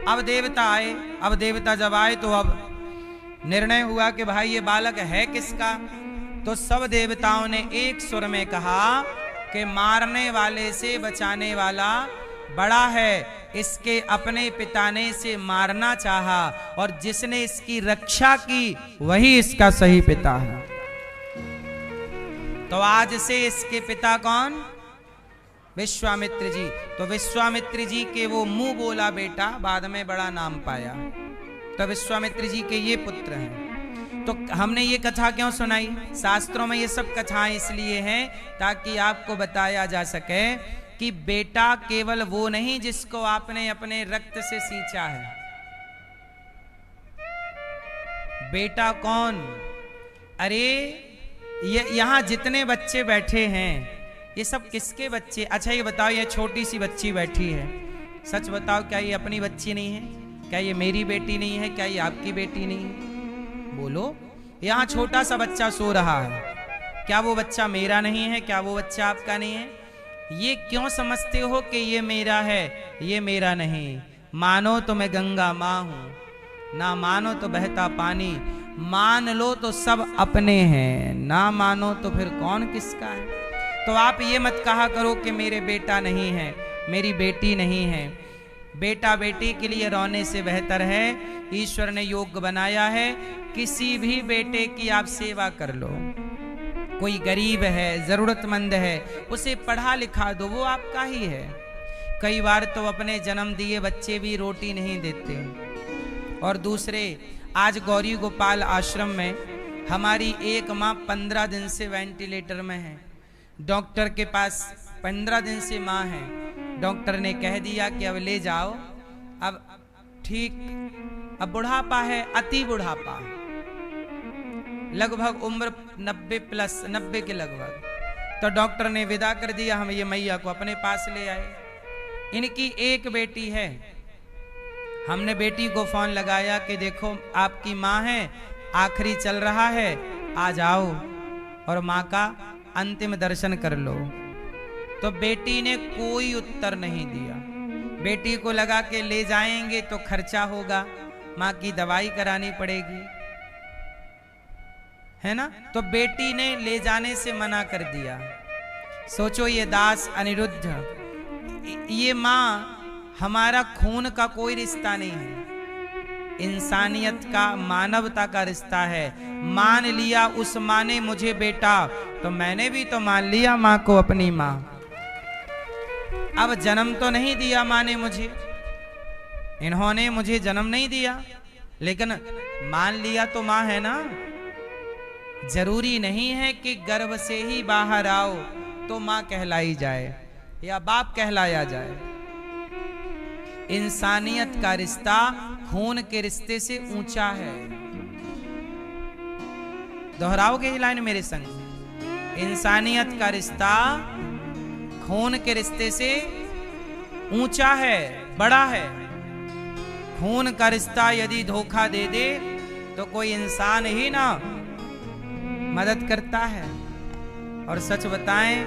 अब देवता आए। अब देवता जब आए तो अब निर्णय हुआ कि भाई ये बालक है किसका। तो सब देवताओं ने एक सुर में कहा कि मारने वाले से बचाने वाला बड़ा है। इसके अपने पिता ने इसे मारना चाहा और जिसने इसकी रक्षा की वही इसका सही पिता है। तो आज से इसके पिता कौन? विश्वामित्र जी। तो विश्वामित्र जी के वो मुंह बोला बेटा बाद में बड़ा नाम पाया। तो विश्वामित्र जी के ये पुत्र हैं। तो हमने ये कथा क्यों सुनाई? शास्त्रों में ये सब कथाएं इसलिए हैं ताकि आपको बताया जा सके कि बेटा केवल वो नहीं जिसको आपने अपने रक्त से सींचा है। बेटा कौन? अरे ये यहां जितने बच्चे बैठे हैं ये सब किसके बच्चे? अच्छा ये बताओ, ये छोटी सी बच्ची बैठी है, सच बताओ क्या ये अपनी बच्ची नहीं है? क्या ये मेरी बेटी नहीं है? क्या ये आपकी बेटी नहीं है? बोलो। यहाँ छोटा सा बच्चा सो रहा है, क्या वो बच्चा मेरा नहीं है? क्या वो बच्चा आपका नहीं है? ये क्यों समझते हो कि ये मेरा है, ये मेरा नहीं? मानो तो मैं गंगा माँ हूं, ना मानो तो बहता पानी, मान लो तो सब अपने हैं, ना मानो तो फिर कौन किसका है? तो आप ये मत कहा करो कि मेरे बेटा नहीं है, मेरी बेटी नहीं है। बेटा बेटी के लिए रोने से बेहतर है ईश्वर ने योग बनाया है किसी भी बेटे की आप सेवा कर लो। कोई गरीब है, जरूरतमंद है, उसे पढ़ा लिखा दो, वो आपका ही है। कई बार तो अपने जन्म दिए बच्चे भी रोटी नहीं देते। और दूसरे, आज गौरी गोपाल आश्रम में हमारी एक माँ 15 दिन से वेंटिलेटर में है। डॉक्टर के पास 15 दिन से माँ है। डॉक्टर ने कह दिया कि अब ले जाओ, अब ठीक, अब बुढ़ापा है, अति बुढ़ापा, लगभग उम्र 90 प्लस, 90 के लगभग। तो डॉक्टर ने विदा कर दिया। हम ये मैया को अपने पास ले आए। इनकी एक बेटी है। हमने बेटी को फोन लगाया कि देखो आपकी माँ है, आखिरी चल रहा है, आ जाओ और माँ का अंतिम दर्शन कर लो। तो बेटी ने कोई उत्तर नहीं दिया। बेटी को लगा के ले जाएंगे तो खर्चा होगा, माँ की दवाई करानी पड़ेगी, है ना। तो बेटी ने ले जाने से मना कर दिया। सोचो ये दास अनिरुद्ध, ये माँ हमारा खून का कोई रिश्ता नहीं है, इंसानियत का, मानवता का रिश्ता है। मान लिया उस माँ ने मुझे बेटा, तो मैंने भी तो मान लिया माँ को अपनी माँ। अब जन्म तो नहीं दिया माँ ने मुझे, इन्होंने मुझे जन्म नहीं दिया, लेकिन मान लिया तो माँ है ना। जरूरी नहीं है कि गर्भ से ही बाहर आओ तो माँ कहलाई जाए या बाप कहलाया जाए। इंसानियत का रिश्ता खून के रिश्ते से ऊंचा है। दोहराओगे ये लाइन मेरे संग? इंसानियत का रिश्ता खून के रिश्ते से ऊंचा है, बड़ा है। खून का रिश्ता यदि धोखा दे दे तो कोई इंसान ही ना मदद करता है। और सच बताएं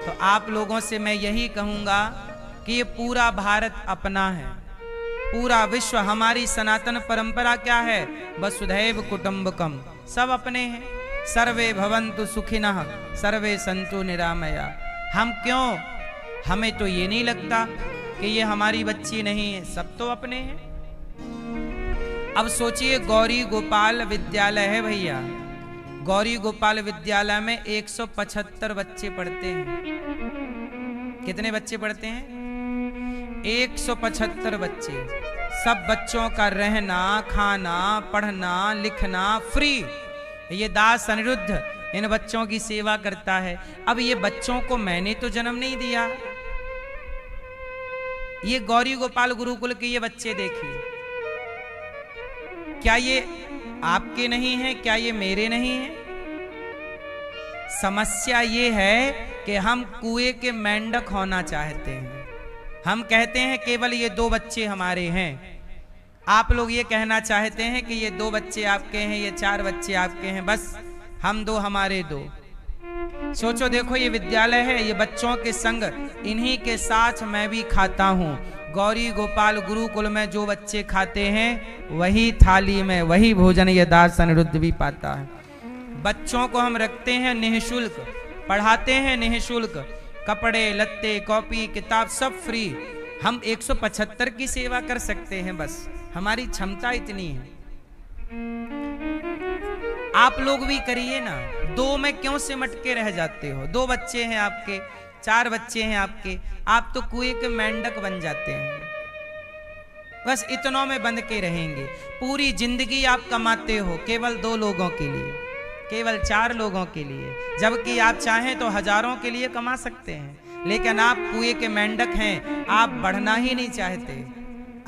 तो आप लोगों से मैं यही कहूंगा कि ये पूरा भारत अपना है, पूरा विश्व। हमारी सनातन परंपरा क्या है? वसुधैव कुटुंबकम, सब अपने हैं। सर्वे भवन्तु सुखिनः सर्वे सन्तु निरामया। हम क्यों, हमें तो ये नहीं लगता कि ये हमारी बच्ची नहीं है, सब तो अपने हैं। अब सोचिए गौरी गोपाल विद्यालय है भैया, गौरी गोपाल विद्यालय में 175 बच्चे पढ़ते हैं। कितने बच्चे पढ़ते हैं? 175 बच्चे। सब बच्चों का रहना, खाना, पढ़ना, लिखना फ्री। ये दास अनिरुद्ध इन बच्चों की सेवा करता है। अब ये बच्चों को मैंने तो जन्म नहीं दिया। ये गौरी गोपाल गुरुकुल के ये बच्चे देखिए, क्या ये आपके नहीं है? क्या ये मेरे नहीं है? समस्या ये है कि हम कुएं के मेंढक होना चाहते हैं। हम कहते हैं केवल ये 2 बच्चे हमारे हैं। आप लोग ये कहना चाहते हैं कि ये 2 बच्चे आपके हैं, ये 4 बच्चे आपके हैं, बस हम 2 हमारे 2। सोचो, देखो ये विद्यालय है, ये बच्चों के संग, इन्हीं के साथ मैं भी खाता हूँ, गौरी गोपाल गुरुकुल में जो बच्चे खाते हैं वही थाली में वही भोजन ये दास अनिरुद्ध भी पाता है। बच्चों को हम रखते हैं निःशुल्क, पढ़ाते हैं निःशुल्क, कपड़े लत्ते कॉपी किताब सब फ्री। हम 175 की सेवा कर सकते हैं, बस हमारी क्षमता इतनी है। आप लोग भी करिए ना। 2 में क्यों सिमट के रह जाते हो? 2 बच्चे हैं आपके, 4 बच्चे हैं आपके, आप तो कुएं के मेंढक बन जाते हैं। बस इतनों में बंध के रहेंगे। पूरी जिंदगी आप कमाते हो केवल 2 लोगों के लिए, केवल 4 लोगों के लिए, जबकि आप चाहें तो हजारों के लिए कमा सकते हैं। लेकिन आप कुएं के मेंढक हैं, आप बढ़ना ही नहीं चाहते,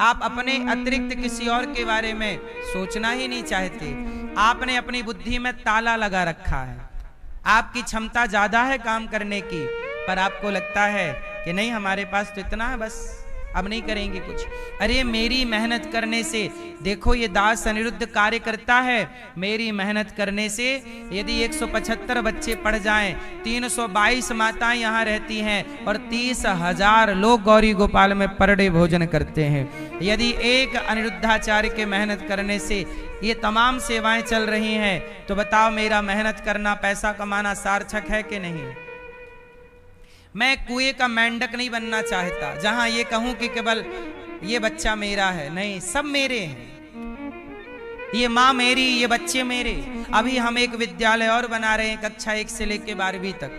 आप अपने अतिरिक्त किसी और के बारे में सोचना ही नहीं चाहते। आपने अपनी बुद्धि में ताला लगा रखा है। आपकी क्षमता ज्यादा है काम करने की, पर आपको लगता है कि नहीं हमारे पास तो इतना है, बस अब नहीं करेंगे कुछ। अरे मेरी मेहनत करने से, देखो ये दास अनिरुद्ध कार्य करता है, मेरी मेहनत करने से यदि 175 बच्चे पढ़ जाएं, 322 माताएं यहाँ रहती हैं और 30,000 लोग गौरी गोपाल में पर डे भोजन करते हैं। यदि एक अनिरुद्धाचार्य के मेहनत करने से ये तमाम सेवाएं चल रही हैं, तो बताओ मेरा मेहनत करना, पैसा कमाना सार्थक है कि नहीं? मैं कुएं का मेंढक नहीं बनना चाहता, जहां ये कहूं कि केवल ये बच्चा मेरा है। नहीं, सब मेरे हैं। ये माँ मेरी, ये बच्चे मेरे। अभी हम एक विद्यालय और बना रहे हैं कक्षा 1 से लेकर 12वीं तक,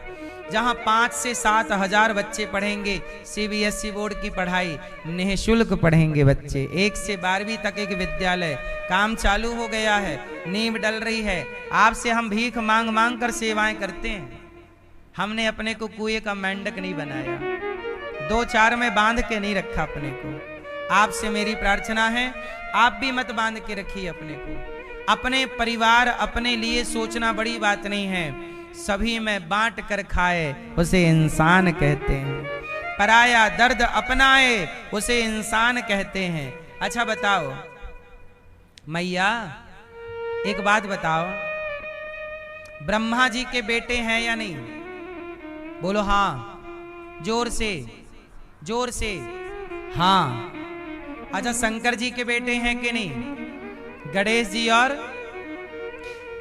जहां 5 से 7 हजार बच्चे पढ़ेंगे। CBSE बोर्ड की पढ़ाई निःशुल्क पढ़ेंगे बच्चे। 1 से 12वीं तक एक विद्यालय, काम चालू हो गया है, नींव डल रही है। आपसे हम भीख मांग मांग कर सेवाएं करते हैं। हमने अपने को कुएं का मेंढक नहीं बनाया, 2-4 में बांध के नहीं रखा अपने को। आपसे मेरी प्रार्थना है, आप भी मत बांध के रखिए अपने को। अपने परिवार, अपने लिए सोचना बड़ी बात नहीं है। सभी में बांट कर खाए उसे इंसान कहते हैं, पराया दर्द अपनाए उसे इंसान कहते हैं। अच्छा बताओ मैया, एक बात बताओ, ब्रह्मा जी के बेटे हैं या नहीं? बोलो हाँ, जोर से, जोर से हाँ। अच्छा शंकर जी के बेटे हैं कि नहीं? गणेश जी और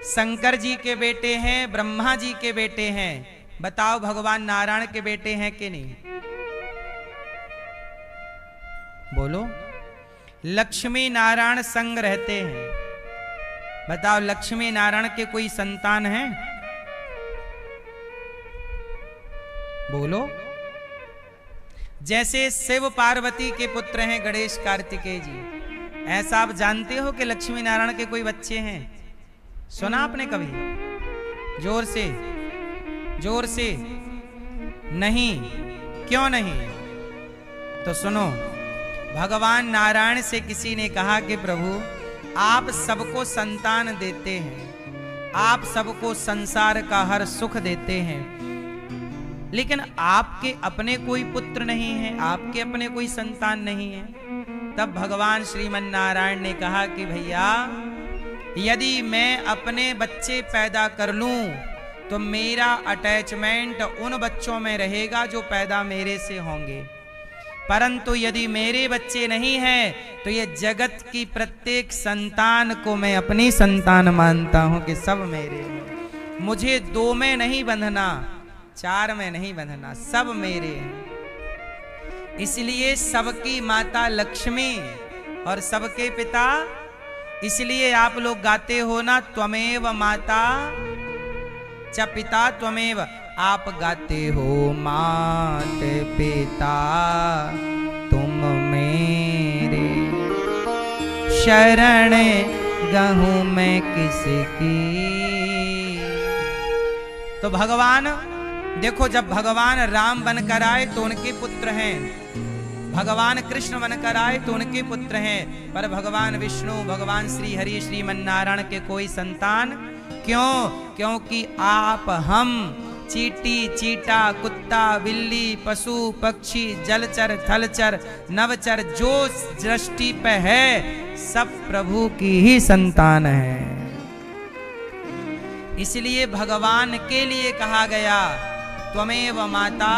शंकर जी के बेटे हैं, ब्रह्मा जी के बेटे हैं। बताओ भगवान नारायण के बेटे हैं कि नहीं? बोलो। लक्ष्मी नारायण संग रहते हैं। बताओ लक्ष्मी नारायण के कोई संतान है? बोलो। जैसे शिव पार्वती के पुत्र हैं गणेश कार्तिकेय जी, ऐसा आप जानते हो कि लक्ष्मी नारायण के कोई बच्चे हैं? सुना आपने कभी? जोर से, जोर से। नहीं, क्यों नहीं? तो सुनो, भगवान नारायण से किसी ने कहा कि प्रभु आप सबको संतान देते हैं, आप सबको संसार का हर सुख देते हैं, लेकिन आपके अपने कोई पुत्र नहीं है, आपके अपने कोई संतान नहीं है। तब भगवान श्रीमन नारायण ने कहा कि भैया यदि मैं अपने बच्चे पैदा कर लूं तो मेरा अटैचमेंट उन बच्चों में रहेगा जो पैदा मेरे से होंगे, परंतु यदि मेरे बच्चे नहीं हैं तो ये जगत की प्रत्येक संतान को मैं अपनी संतान मानता हूं कि सब मेरे हैं। मुझे 2 में नहीं बंधना, 4 में नहीं बंधना, सब मेरे हैं। इसलिए सबकी माता लक्ष्मी और सबके पिता, इसलिए आप लोग गाते हो ना, त्वमेव माता च पिता त्वमेव। आप गाते हो मात पिता तुम मेरे, शरण गहूं मैं किसकी। तो भगवान देखो, जब भगवान राम बनकर आए तो उनके पुत्र हैं, भगवान कृष्ण बनकर आए तो उनके पुत्र हैं, पर भगवान विष्णु, भगवान श्री हरि, श्रीमन नारायण के कोई संतान क्यों? क्योंकि आप, हम, चींटी, चींटा, कुत्ता, बिल्ली, पशु, पक्षी, जलचर, थलचर, नवचर, जो दृष्टि पे है सब प्रभु की ही संतान है। इसलिए भगवान के लिए कहा गया त्वमेव माता,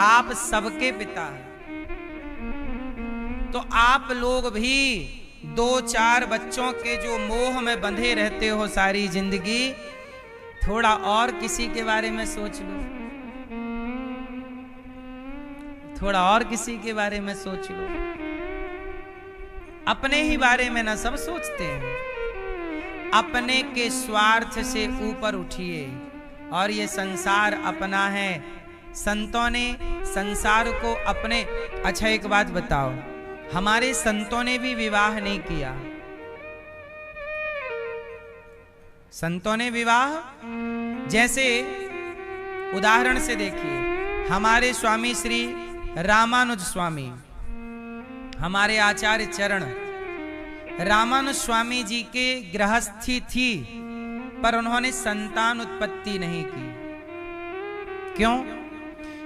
आप सबके पिता हैं। तो आप लोग भी 2-4 बच्चों के जो मोह में बंधे रहते हो सारी जिंदगी, थोड़ा और किसी के बारे में सोच लो, थोड़ा और किसी के बारे में सोच लो। अपने ही बारे में ना सब सोचते हैं। अपने के स्वार्थ से ऊपर उठिए, और ये संसार अपना है। संतों ने संसार को अपने, अच्छा एक बात बताओ, हमारे संतों ने भी विवाह नहीं किया। संतों ने विवाह, जैसे उदाहरण से देखिए, हमारे स्वामी श्री रामानुज स्वामी, हमारे आचार्य चरण, रामानुज स्वामी जी के गृहस्थी थी, पर उन्होंने संतान उत्पत्ति नहीं की। क्यों?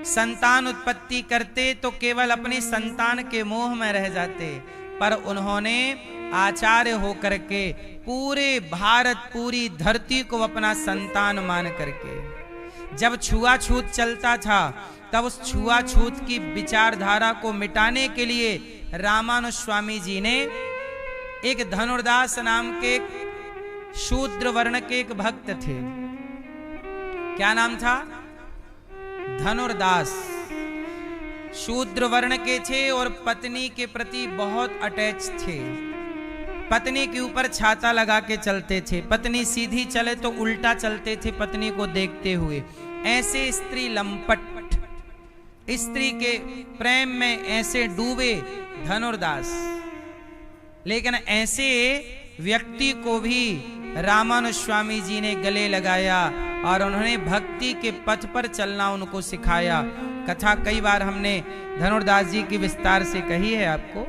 संतान उत्पत्ति करते तो केवल अपनी संतान के मोह में रह जाते, पर उन्होंने आचार्य होकर के पूरे भारत, पूरी धरती को अपना संतान मान करके, जब छुआछूत चलता था तब उस छुआछूत की विचारधारा को मिटाने के लिए रामानुज स्वामी जी ने एक धनुर्दास नाम के शूद्र वर्ण के एक भक्त थे। क्या नाम था? धनुर्दास। शूद्र वर्ण के थे और पत्नी के प्रति बहुत अटैच थे। पत्नी के ऊपर छाता लगा के चलते थे, पत्नी सीधी चले तो उल्टा चलते थे पत्नी को देखते हुए। ऐसे स्त्री लंपट, स्त्री के प्रेम में ऐसे डूबे धनुर्दास। लेकिन ऐसे व्यक्ति को भी रामानुज स्वामी जी ने गले लगाया और उन्होंने भक्ति के पथ पर चलना उनको सिखाया। कथा कई बार हमने धनुर्दास जी की विस्तार से कही है आपको।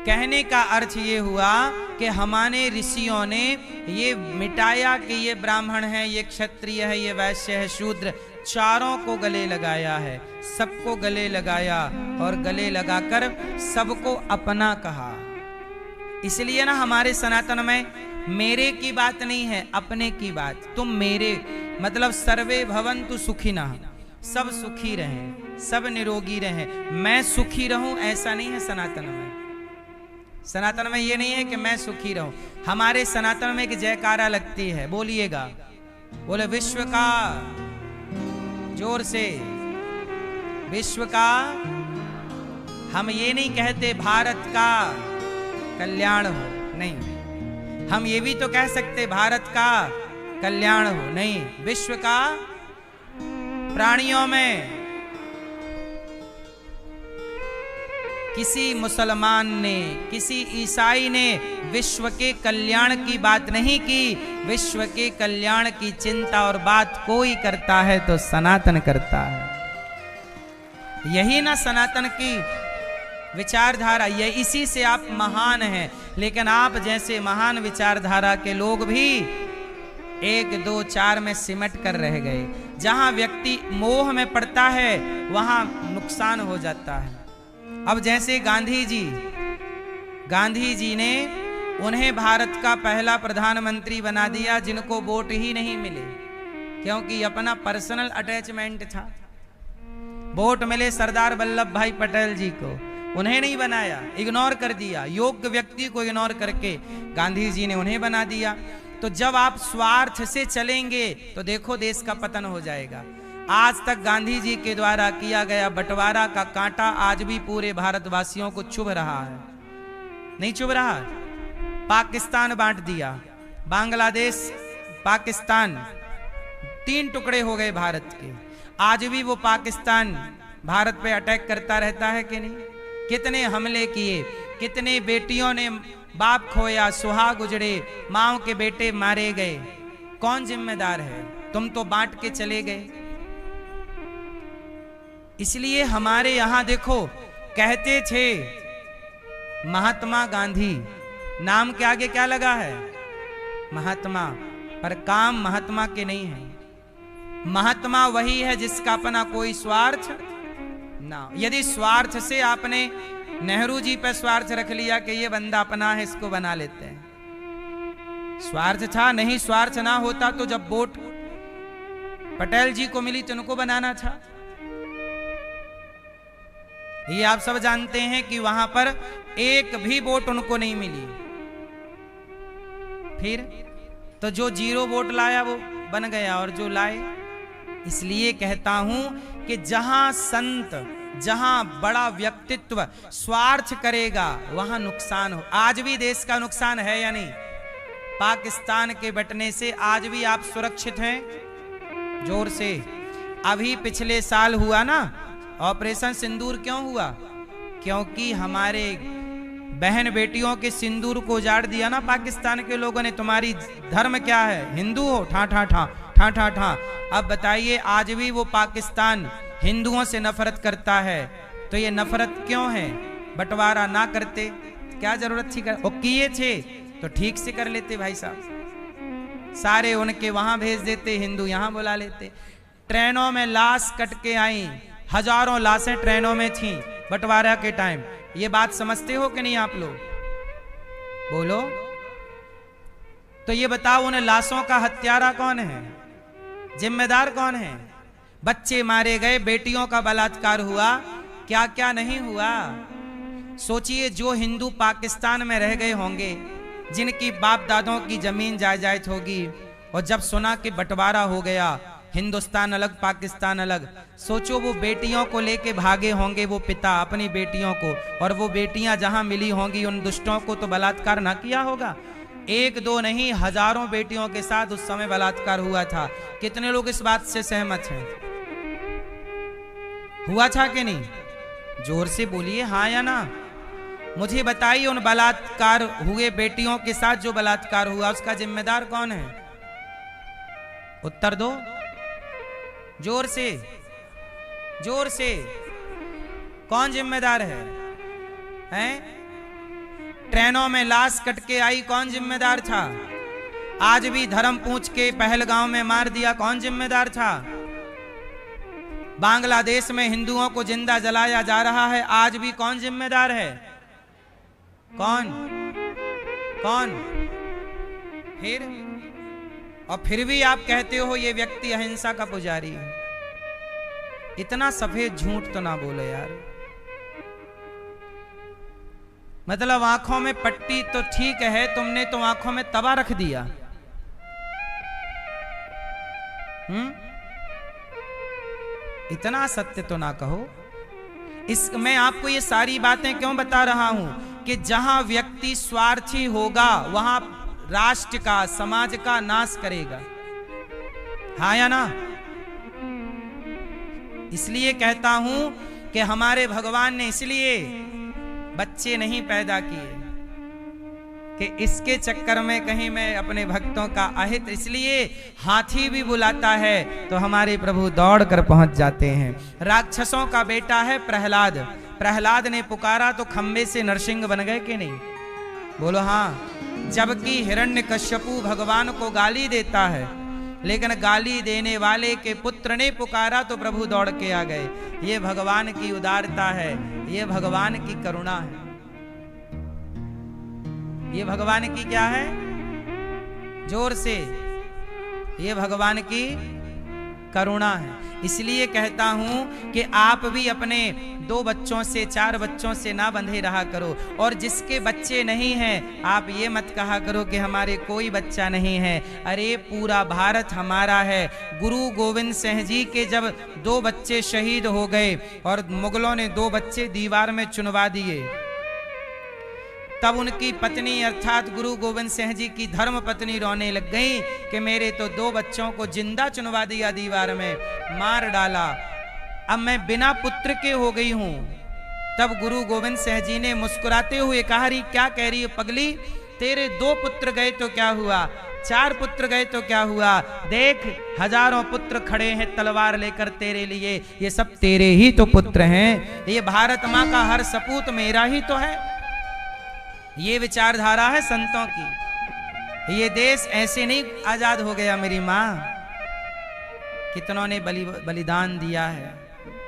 कहने का अर्थ ये हुआ कि हमारे ऋषियों ने ये मिटाया कि ये ब्राह्मण है, ये क्षत्रिय है, ये वैश्य है, शूद्र, चारों को गले लगाया है, सबको गले लगाया और गले लगाकर सबको अपना कहा। इसलिए ना हमारे सनातन में मेरे की बात नहीं है, अपने की बात। तुम मेरे मतलब सर्वे भवन्तु सुखिनः, सब सुखी रहें, सब निरोगी रहें, मैं सुखी रहूं ऐसा नहीं है सनातन में। सनातन में ये नहीं है कि मैं सुखी रहूं। हमारे सनातन में एक जयकारा लगती है, बोलिएगा, बोले विश्व का, जोर से, विश्व का। हम ये नहीं कहते भारत का कल्याण हो, नहीं। हम ये भी तो कह सकते भारत का कल्याण हो, नहीं, विश्व का। प्राणियों में किसी मुसलमान ने, किसी ईसाई ने विश्व के कल्याण की बात नहीं की। विश्व के कल्याण की चिंता और बात कोई करता है तो सनातन करता है। यही ना सनातन की विचारधारा, ये इसी से आप महान हैं। लेकिन आप जैसे महान विचारधारा के लोग भी 1, 2, 4 में सिमट कर रह गए। जहां व्यक्ति मोह में पड़ता है वहां नुकसान हो जाता है। अब जैसे गांधी जी ने उन्हें भारत का पहला प्रधानमंत्री बना दिया जिनको वोट ही नहीं मिले, क्योंकि अपना पर्सनल अटैचमेंट था। वोट मिले सरदार वल्लभ भाई पटेल जी को, उन्हें नहीं बनाया, इग्नोर कर दिया। योग्य व्यक्ति को इग्नोर करके गांधी जी ने उन्हें बना दिया। तो जब आप स्वार्थ से चलेंगे तो देखो देश का पतन हो जाएगा। आज तक गांधी जी के द्वारा किया गया बंटवारा का कांटा आज भी पूरे भारतवासियों को चुभ रहा है, नहीं चुभ रहा? पाकिस्तान बांट दिया, बांग्लादेश, पाकिस्तान, 3 टुकड़े हो गए भारत के। आज भी वो पाकिस्तान भारत पे अटैक करता रहता है कि नहीं? कितने हमले किए, कितने बेटियों ने बाप खोया, सुहाग उजड़े, माओ के बेटे मारे गए। कौन जिम्मेदार है? तुम तो बांट के चले गए। इसलिए हमारे यहां देखो, कहते थे महात्मा गांधी, नाम के आगे क्या लगा है? महात्मा, पर काम महात्मा के नहीं है। महात्मा वही है जिसका अपना कोई स्वार्थ ना। यदि स्वार्थ से आपने नेहरू जी पे स्वार्थ रख लिया कि ये बंदा अपना है, इसको बना लेते हैं, स्वार्थ था। नहीं स्वार्थ ना होता तो जब वोट पटेल जी को मिली तो उनको बनाना था। ये आप सब जानते हैं कि वहां पर एक भी वोट उनको नहीं मिली। फिर तो जो 0 वोट लाया वो बन गया, और जो लाए। इसलिए कहता हूं कि जहां संत, जहां बड़ा व्यक्तित्व स्वार्थ करेगा वहां नुकसान हो। आज भी देश का नुकसान है या नहीं? पाकिस्तान के बटने से आज भी आप सुरक्षित हैं? जोर से। अभी पिछले साल हुआ ना ऑपरेशन सिंदूर, क्यों हुआ? क्योंकि हमारे बहन बेटियों के सिंदूर को उजाड़ दिया ना पाकिस्तान के लोगों ने। तुम्हारी धर्म क्या है? हिंदू हो? ठा ठा ठा ठा ठा ठा। अब बताइए, आज भी वो पाकिस्तान हिंदुओं से नफरत करता है। तो ये नफरत क्यों है? बंटवारा ना करते क्या जरूरत थी? वो किए थे तो ठीक से कर लेते भाई साहब। सारे उनके वहां भेज देते, हिंदू यहां बुला लेते। ट्रेनों में लाश कट के आई, हजारों लाशें ट्रेनों में थी बंटवारा के टाइम। ये बात समझते हो कि नहीं आप लोग? बोलो। तो ये बताओ, उन लाशों का हत्यारा कौन है? जिम्मेदार कौन है? बच्चे मारे गए, बेटियों का बलात्कार हुआ, क्या क्या नहीं हुआ। सोचिए, जो हिंदू पाकिस्तान में रह गए होंगे, जिनकी बाप दादों की जमीन जायदाद होगी, और जब सुना कि बंटवारा हो गया, हिंदुस्तान अलग पाकिस्तान अलग, सोचो वो बेटियों को लेके भागे होंगे, वो पिता अपनी बेटियों को, और वो बेटियां जहां मिली होंगी उन दुष्टों को तो बलात्कार ना किया होगा। 1-2 नहीं, हजारों बेटियों के साथ उस समय बलात्कार हुआ था। कितने लोग इस बात से सहमत हैं? हुआ था कि नहीं? जोर से बोलिए हाँ या ना। मुझे बताइए, उन बलात्कार हुए बेटियों के साथ जो बलात्कार हुआ उसका जिम्मेदार कौन है? उत्तर दो जोर से, जोर से। कौन जिम्मेदार है? हैं? ट्रेनों में लाश कट के आई, कौन जिम्मेदार था? आज भी धर्म पूछ के पहलगांव में मार दिया, कौन जिम्मेदार था? बांग्लादेश में हिंदुओं को जिंदा जलाया जा रहा है, आज भी कौन जिम्मेदार है? कौन? कौन? फिर भी आप कहते हो ये व्यक्ति अहिंसा का पुजारी है। इतना सफेद झूठ तो ना बोले यार। मतलब आंखों में पट्टी तो ठीक है, तुमने तो आंखों में तवा रख दिया। इतना सत्य तो ना कहो। मैं आपको ये सारी बातें क्यों बता रहा हूं कि जहां व्यक्ति स्वार्थी होगा वहां राष्ट्र का, समाज का नाश करेगा। हाँ या ना? इसलिए कहता हूं कि हमारे भगवान ने इसलिए बच्चे नहीं पैदा किए कि इसके चक्कर में कहीं मैं अपने भक्तों का अहित, इसलिए हाथी भी बुलाता है तो हमारे प्रभु दौड़ कर पहुंच जाते हैं। राक्षसों का बेटा है प्रहलाद। प्रहलाद ने पुकारा तो खंबे से नरसिंह बन गए कि नहीं? बोलो हाँ। जबकि हिरण्यकश्यपु भगवान को गाली देता है, लेकिन गाली देने वाले के पुत्र ने पुकारा तो प्रभु दौड़ के आ गए। ये भगवान की उदारता है, ये भगवान की करुणा है। ये भगवान की क्या है? जोर से, ये भगवान की करुणा है। इसलिए कहता हूं कि आप भी अपने 2 बच्चों से, 4 बच्चों से ना बंधे रहा करो। और जिसके बच्चे नहीं हैं, आप ये मत कहा करो कि हमारे कोई बच्चा नहीं है। अरे पूरा भारत हमारा है। गुरु गोविंद सिंह जी के जब 2 बच्चे शहीद हो गए और मुगलों ने 2 बच्चे दीवार में चुनवा दिए, तब उनकी पत्नी अर्थात गुरु गोविंद सिंह जी की धर्म पत्नी रोने लग गई कि मेरे तो 2 बच्चों को जिंदा चुनवा दिया, दीवार में मार डाला, अब मैं बिना पुत्र के हो गई हूं। तब गुरु गोविंद सिंह जी ने मुस्कुराते हुए कहा, रही क्या कह रही है पगली, तेरे 2 पुत्र गए तो क्या हुआ, 4 पुत्र गए तो क्या हुआ, देख हजारों पुत्र खड़े हैं तलवार लेकर तेरे लिए, ये सब तेरे ही तो पुत्र हैं। ये भारत माँ का हर सपूत मेरा ही तो है। ये विचारधारा है संतों की। ये देश ऐसे नहीं आजाद हो गया मेरी माँ। कितनों ने बलिदान दिया है,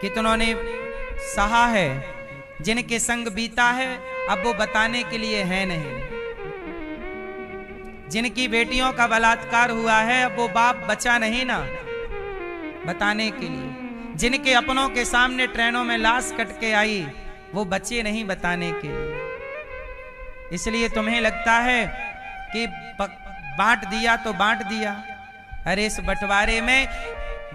कितनों ने सहा है, जिनके संग बीता है अब वो बताने के लिए है नहीं। जिनकी बेटियों का बलात्कार हुआ है अब वो बाप बचा नहीं ना बताने के लिए। जिनके अपनों के सामने ट्रेनों में लाश कट के आई वो बचे नहीं बताने के लिए। इसलिए तुम्हें लगता है कि बांट दिया तो बांट दिया। अरे इस बंटवारे में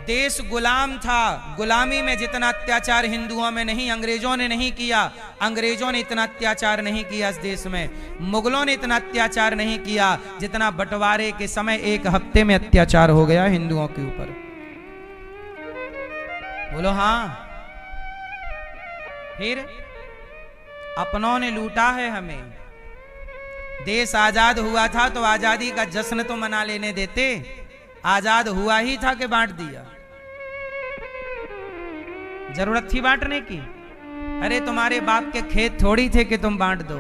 देश गुलाम था। गुलामी में जितना अत्याचार हिंदुओं में नहीं, अंग्रेजों ने नहीं किया। अंग्रेजों ने इतना अत्याचार नहीं किया इस देश में। मुगलों ने इतना अत्याचार नहीं किया जितना बंटवारे के समय 1 हफ्ते में अत्याचार हो गया हिंदुओं के ऊपर। बोलो हाँ। फिर अपनों ने लूटा है हमें। देश आजाद हुआ था तो आजादी का जश्न तो मना लेने देते। आजाद हुआ ही था कि बांट दिया। जरूरत थी बांटने की? अरे तुम्हारे बाप के खेत थोड़ी थे कि तुम बांट दो।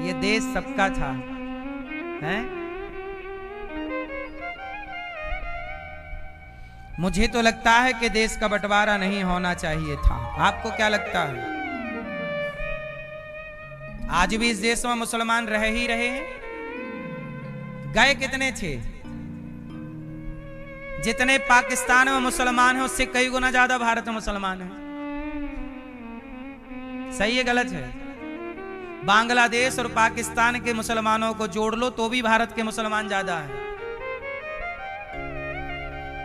ये देश सबका था, हैं? मुझे तो लगता है कि देश का बंटवारा नहीं होना चाहिए था। आपको क्या लगता है? आज भी इस देश में मुसलमान रह ही रहे हैं। गए कितने थे? जितने पाकिस्तान में मुसलमान हैं उससे कई गुना ज्यादा भारत में मुसलमान हैं। सही है गलत है? बांग्लादेश और पाकिस्तान के मुसलमानों को जोड़ लो तो भी भारत के मुसलमान ज्यादा हैं।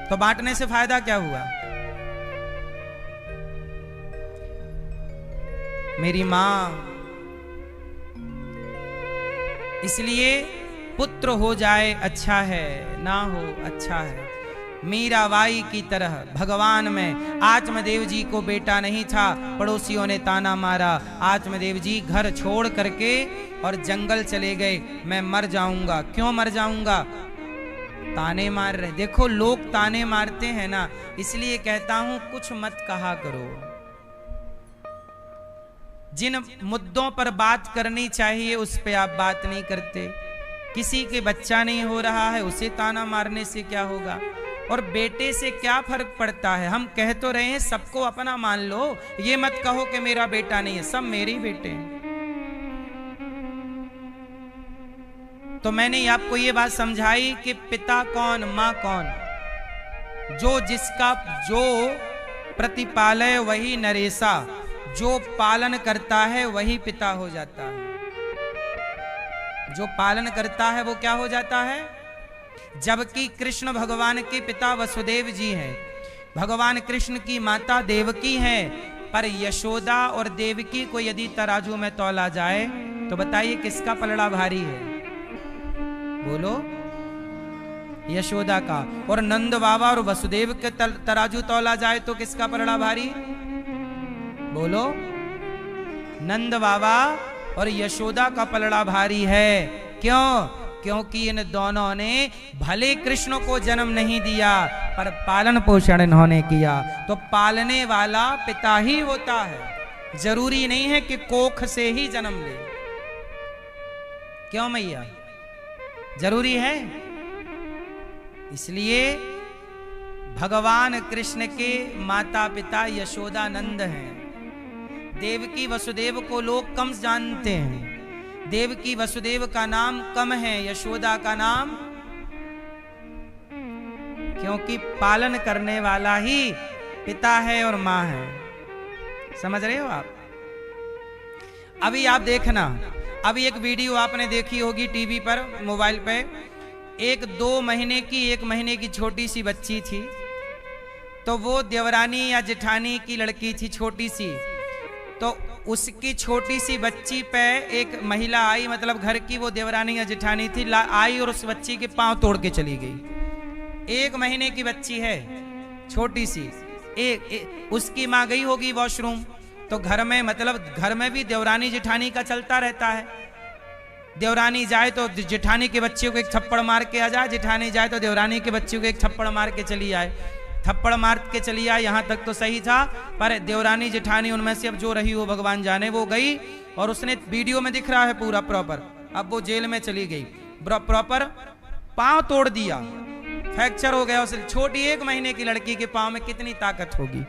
तो बांटने से फायदा क्या हुआ? मेरी मां, इसलिए पुत्र हो जाए अच्छा है, ना हो अच्छा है। मीराबाई की तरह भगवान में आत्मदेव जी को बेटा नहीं था, पड़ोसियों ने ताना मारा। आत्मदेव जी घर छोड़ करके और जंगल चले गए। मैं मर जाऊंगा। क्यों मर जाऊंगा? ताने मार रहे। देखो लोग ताने मारते हैं ना, इसलिए कहता हूं कुछ मत कहा करो। जिन मुद्दों पर बात करनी चाहिए उस पे आप बात नहीं करते। किसी के बच्चा नहीं हो रहा है, उसे ताना मारने से क्या होगा? और बेटे से क्या फर्क पड़ता है? हम कह तो रहे हैं सबको अपना मान लो। ये मत कहो कि मेरा बेटा नहीं है, सब मेरे ही बेटे हैं। तो मैंने आपको ये बात समझाई कि पिता कौन, मां कौन। जो प्रतिपालय वही नरेसा। जो पालन करता है वही पिता हो जाता है। जो पालन करता है वो क्या हो जाता है? जबकि कृष्ण भगवान के पिता वसुदेव जी हैं, भगवान कृष्ण की माता देवकी हैं, पर यशोदा और देवकी को यदि तराजू में तौला जाए तो बताइए किसका पलड़ा भारी है? बोलो। यशोदा का। और नंद बाबा और वसुदेव के तराजू तौला जाए तो किसका पलड़ा भारी? बोलो। नंद बाबा और यशोदा का पलड़ा भारी है। क्यों? क्योंकि इन दोनों ने भले कृष्ण को जन्म नहीं दिया पर पालन पोषण इन्होंने किया। तो पालने वाला पिता ही होता है। जरूरी नहीं है कि कोख से ही जन्म ले। क्यों मैया? जरूरी है? इसलिए भगवान कृष्ण के माता पिता यशोदानंद हैं। देवकी वसुदेव को लोग कम जानते हैं। देवकी वसुदेव का नाम कम है, यशोदा का नाम, क्योंकि पालन करने वाला ही पिता है और मां है। समझ रहे हो आप? अभी आप देखना, अभी एक वीडियो आपने देखी होगी टीवी पर, मोबाइल पे। एक 2 महीने की 1 महीने की छोटी सी बच्ची थी। तो वो देवरानी या जेठानी की लड़की थी, छोटी सी। तो उसकी छोटी सी बच्ची पे एक महिला आई, मतलब घर की वो देवरानी या जेठानी थी, आई और उस बच्ची के पांव तोड़ के चली गई। 1 महीने की बच्ची है, छोटी सी। उसकी माँ गई होगी वॉशरूम, तो घर में, मतलब घर में भी देवरानी जेठानी का चलता रहता है। देवरानी जाए तो जेठानी के बच्चे को एक थप्पड़ मार के आ जाए, जेठानी जाए तो देवरानी के बच्चे को एक थप्पड़ मार के चली आए। थप्पड़ मार के चली आए, यहाँ तक तो सही था। पर देवरानी जेठानी उनमें से अब जो रही वो भगवान जाने, वो गई और उसने, वीडियो में दिख रहा है पूरा प्रॉपर, अब वो जेल में चली गई। प्रॉपर पांव तोड़ दिया, फ्रैक्चर हो गया। उसे छोटी 1 महीने की लड़की के पांव में कितनी ताकत होगी?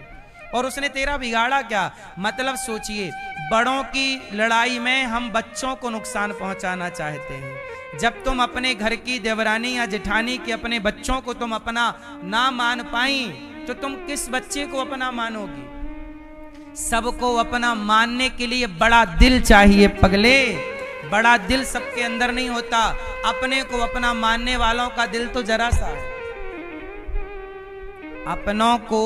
और उसने तेरा बिगाड़ा क्या? मतलब सोचिए, बड़ों की लड़ाई में हम बच्चों को नुकसान पहुंचाना चाहते हैं। जब तुम अपने घर की देवरानी या जेठानी के अपने बच्चों को तुम अपना ना मान पाई, तो तुम किस बच्चे को अपना मानोगी? सबको अपना मानने के लिए बड़ा दिल चाहिए पगले। बड़ा दिल सबके अंदर नहीं होता। अपने को अपना मानने वालों का दिल तो जरा सा है। अपनों को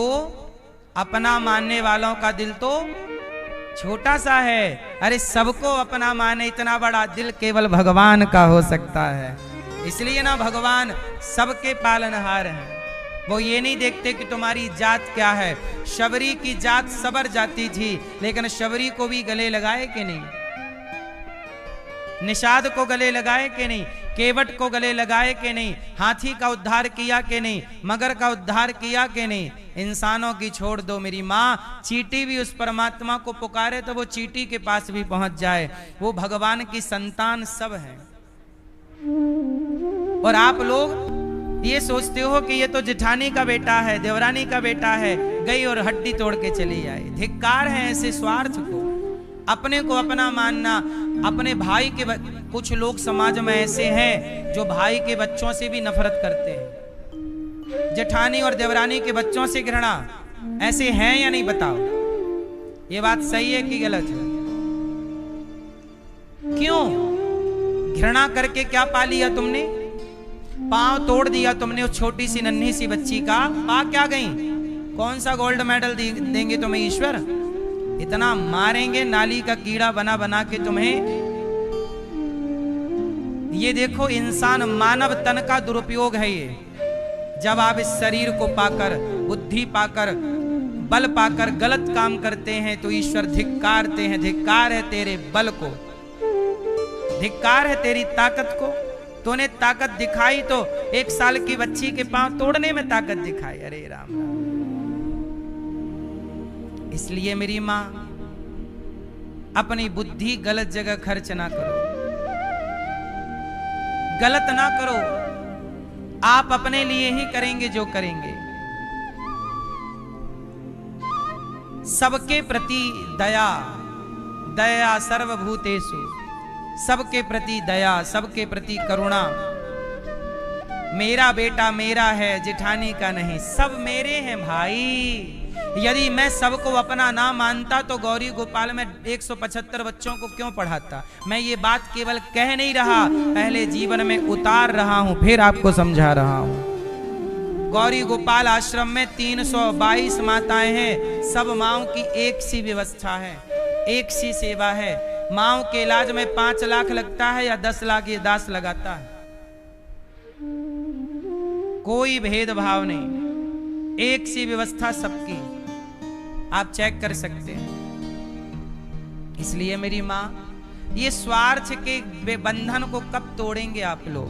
अपना मानने वालों का दिल तो छोटा सा है। अरे सबको अपना माने इतना बड़ा दिल केवल भगवान का हो सकता है। इसलिए ना भगवान सबके पालनहार हैं। वो ये नहीं देखते कि तुम्हारी जात क्या है। शबरी की जात सबर जाती थी, लेकिन शबरी को भी गले लगाए कि नहीं? निषाद को गले लगाए कि नहीं? केवट को गले लगाए कि नहीं? हाथी का उद्धार किया कि नहीं? मगर का उद्धार किया कि नहीं? इंसानों की छोड़ दो मेरी माँ, चींटी भी उस परमात्मा को पुकारे तो वो चींटी के पास भी पहुंच जाए। वो भगवान की संतान सब है। और आप लोग ये सोचते हो कि ये तो जेठानी का बेटा है, देवरानी का बेटा है, गई और हड्डी तोड़ के चली आई। धिक्कार है ऐसे स्वार्थ को। अपने को अपना मानना। अपने भाई के कुछ लोग समाज में ऐसे हैं जो भाई के बच्चों से भी नफरत करते हैं। जेठानी और देवरानी के बच्चों से घृणा। ऐसे हैं या नहीं बताओ? ये बात सही है कि गलत है? क्यों? घृणा करके क्या पा लिया तुमने? पांव तोड़ दिया तुमने उस छोटी सी नन्ही सी बच्ची का। पा क्या गई? कौन सा गोल्ड मेडल देंगे तुम्हें ईश्वर? इतना मारेंगे नाली का कीड़ा बना बना के तुम्हें। ये देखो इंसान मानव तन का दुरुपयोग है ये। जब आप इस शरीर को पाकर, बुद्धि पाकर, बल पाकर गलत काम करते हैं तो ईश्वर धिक्कारते हैं। धिक्कार है तेरे बल को, धिक्कार है तेरी ताकत को। तूने ताकत दिखाई तो 1 साल की बच्ची के पांव तोड़ने में ताकत दिखाई। अरे राम राम। इसलिए मेरी मां, अपनी बुद्धि गलत जगह खर्च ना करो, गलत ना करो। आप अपने लिए ही करेंगे जो करेंगे। सबके प्रति दया, दया सर्वभूतेषु, सबके प्रति दया, सबके प्रति करुणा। मेरा बेटा मेरा है, जेठानी का नहीं। सब मेरे हैं भाई। यदि मैं सबको अपना ना मानता तो गौरी गोपाल में 175 बच्चों को क्यों पढ़ाता? मैं ये बात केवल कह नहीं रहा, पहले जीवन में उतार रहा हूं, फिर आपको समझा रहा हूं। गौरी गोपाल आश्रम में 322 माताएं हैं। सब माओं की एक सी व्यवस्था है, एक सी सेवा है। माओं के इलाज में 5 लाख लगता है या 10 लाख ये दास लगाता है। कोई भेदभाव नहीं, एक सी व्यवस्था सबकी। आप चेक कर सकते हैं। इसलिए मेरी मां, ये स्वार्थ के बंधन को कब तोड़ेंगे आप लोग?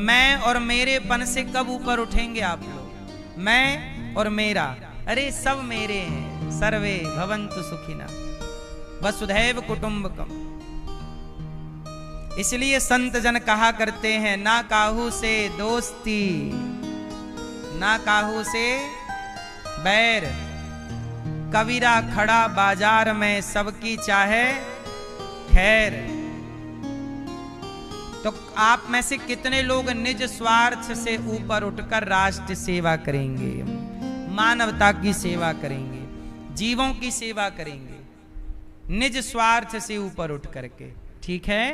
मैं और मेरेपन से कब ऊपर उठेंगे आप लोग? मैं और मेरा, अरे सब मेरे हैं। सर्वे भवन्तु सुखिनः वसुधैव कुटुंबकम। इसलिए संत जन कहा करते हैं, ना काहू से दोस्ती, ना काहू से बैर। कबीरा खड़ा बाजार में, सबकी चाहे खैर। तो आप में से कितने लोग निज स्वार्थ से ऊपर उठकर राष्ट्र सेवा करेंगे, मानवता की सेवा करेंगे, जीवों की सेवा करेंगे, निज स्वार्थ से ऊपर उठ करके? ठीक है,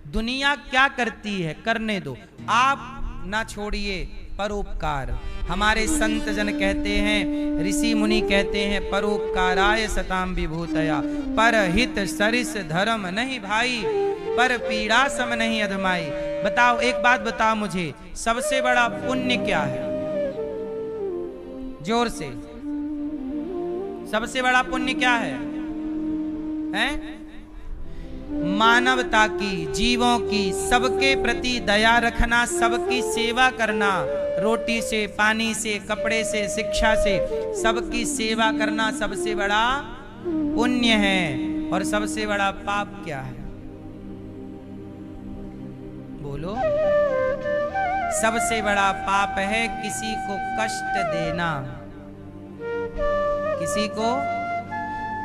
दुनिया क्या करती है करने दो, आप ना छोड़िए परोपकार। हमारे संत जन कहते हैं, ऋषि मुनि कहते हैं, परोपकाराय सताम विभूतया। पर हित सरिस धर्म नहीं भाई, पर पीड़ा सम नहीं अधमाई। बताओ, एक बात बताओ मुझे, सबसे बड़ा पुण्य क्या है? जोर से, सबसे बड़ा पुण्य क्या है? हैं? मानवता की, जीवों की, सबके प्रति दया रखना, सबकी सेवा करना। रोटी से, पानी से, कपड़े से, शिक्षा से, सबकी सेवा करना सबसे बड़ा पुण्य है। और सबसे बड़ा पाप क्या है? बोलो। सबसे बड़ा पाप है किसी को कष्ट देना। किसी को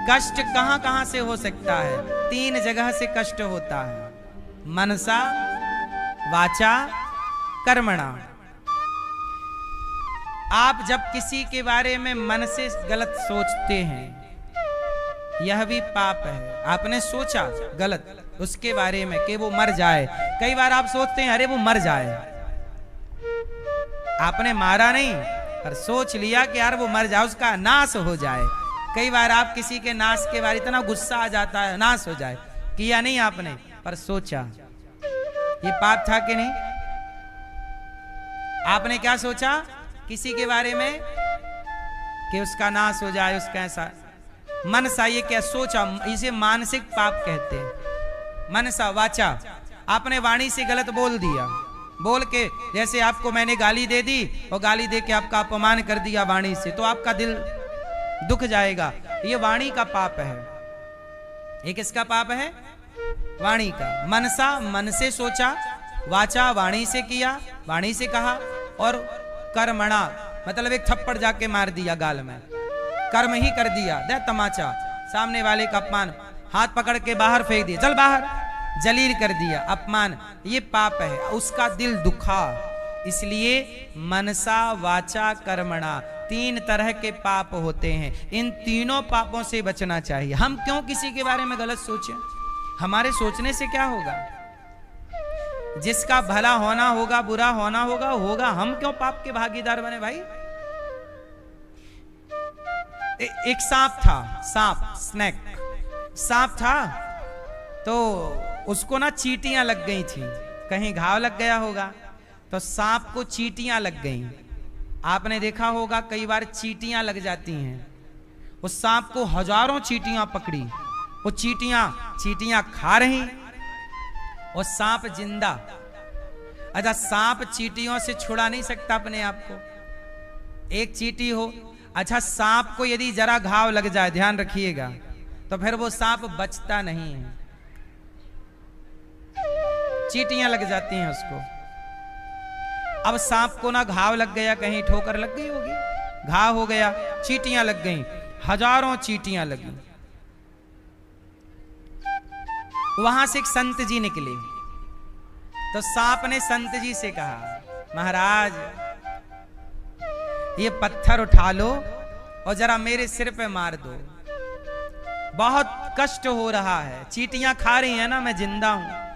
कष्ट कहां कहां से हो सकता है? 3 जगह से कष्ट होता है, मनसा, वाचा, कर्मणा। आप जब किसी के बारे में मन से गलत सोचते हैं, यह भी पाप है। आपने सोचा गलत उसके बारे में कि वो मर जाए। कई बार आप सोचते हैं अरे वो मर जाए, आपने मारा नहीं पर सोच लिया कि यार वो मर जाए, उसका नाश हो जाए। कई बार आप किसी के नाश के बारे इतना गुस्सा आ जाता है, नाश हो जाए, किया नहीं आपने पर सोचा। ये पाप था कि नहीं? आपने क्या सोचा किसी के बारे में कि उसका नाश हो जाए, उसका ऐसा मनसा, ये क्या सोचा, इसे मानसिक पाप कहते हैं। मनसा वाचा, आपने वाणी से गलत बोल दिया, बोल के जैसे आपको मैंने गाली दे दी और गाली दे के आपका अपमान कर दिया वाणी से, तो आपका दिल दुख जाएगा। ये वाणी का पाप है। ये किसका पाप है? वाणी का। मनसा, मन से सोचा, वाचा, वाणी से किया, वाणी से कहा, और कर्मणा मतलब एक थप्पड़ जाके मार दिया गाल में, कर्म ही कर दिया, दे तमाचा, सामने वाले का अपमान, हाथ पकड़ के बाहर फेंक दिया, चल बाहर, जलील कर दिया, अपमान, ये पाप है। उसका दिल दुखा। इसलिए मनसा वाचा कर्मणा 3 तरह के पाप होते हैं। इन तीनों पापों से बचना चाहिए। हम क्यों किसी के बारे में गलत सोचें? हमारे सोचने से क्या होगा? जिसका भला होना होगा, बुरा होना होगा, होगा। हम क्यों पाप के भागीदार बने भाई? एक सांप था, सांप, स्नेक, सांप था, तो उसको ना चींटियां लग गई थी, कहीं घाव लग गया होगा, तो सांप को चींटियां लग गई। आपने देखा होगा कई बार चींटियां लग जाती हैं। उस सांप को हजारों चींटियां पकड़ी, वो चींटियां खा रही और सांप जिंदा। अच्छा, सांप चींटियों से छुड़ा नहीं सकता अपने आप को, एक चींटी हो। अच्छा, सांप को यदि जरा घाव लग जाए, ध्यान रखिएगा, तो फिर वो सांप बचता नहीं है, चींटियां लग जाती हैं उसको। अब सांप को ना घाव लग गया, कहीं ठोकर लग गई होगी, घाव हो गया, चींटियां लग गई, हजारों चींटियां लगी। वहां से एक संत जी निकले, तो सांप ने संत जी से कहा, महाराज ये पत्थर उठा लो और जरा मेरे सिर पे मार दो, बहुत कष्ट हो रहा है, चींटियां खा रही हैं ना, मैं जिंदा हूं,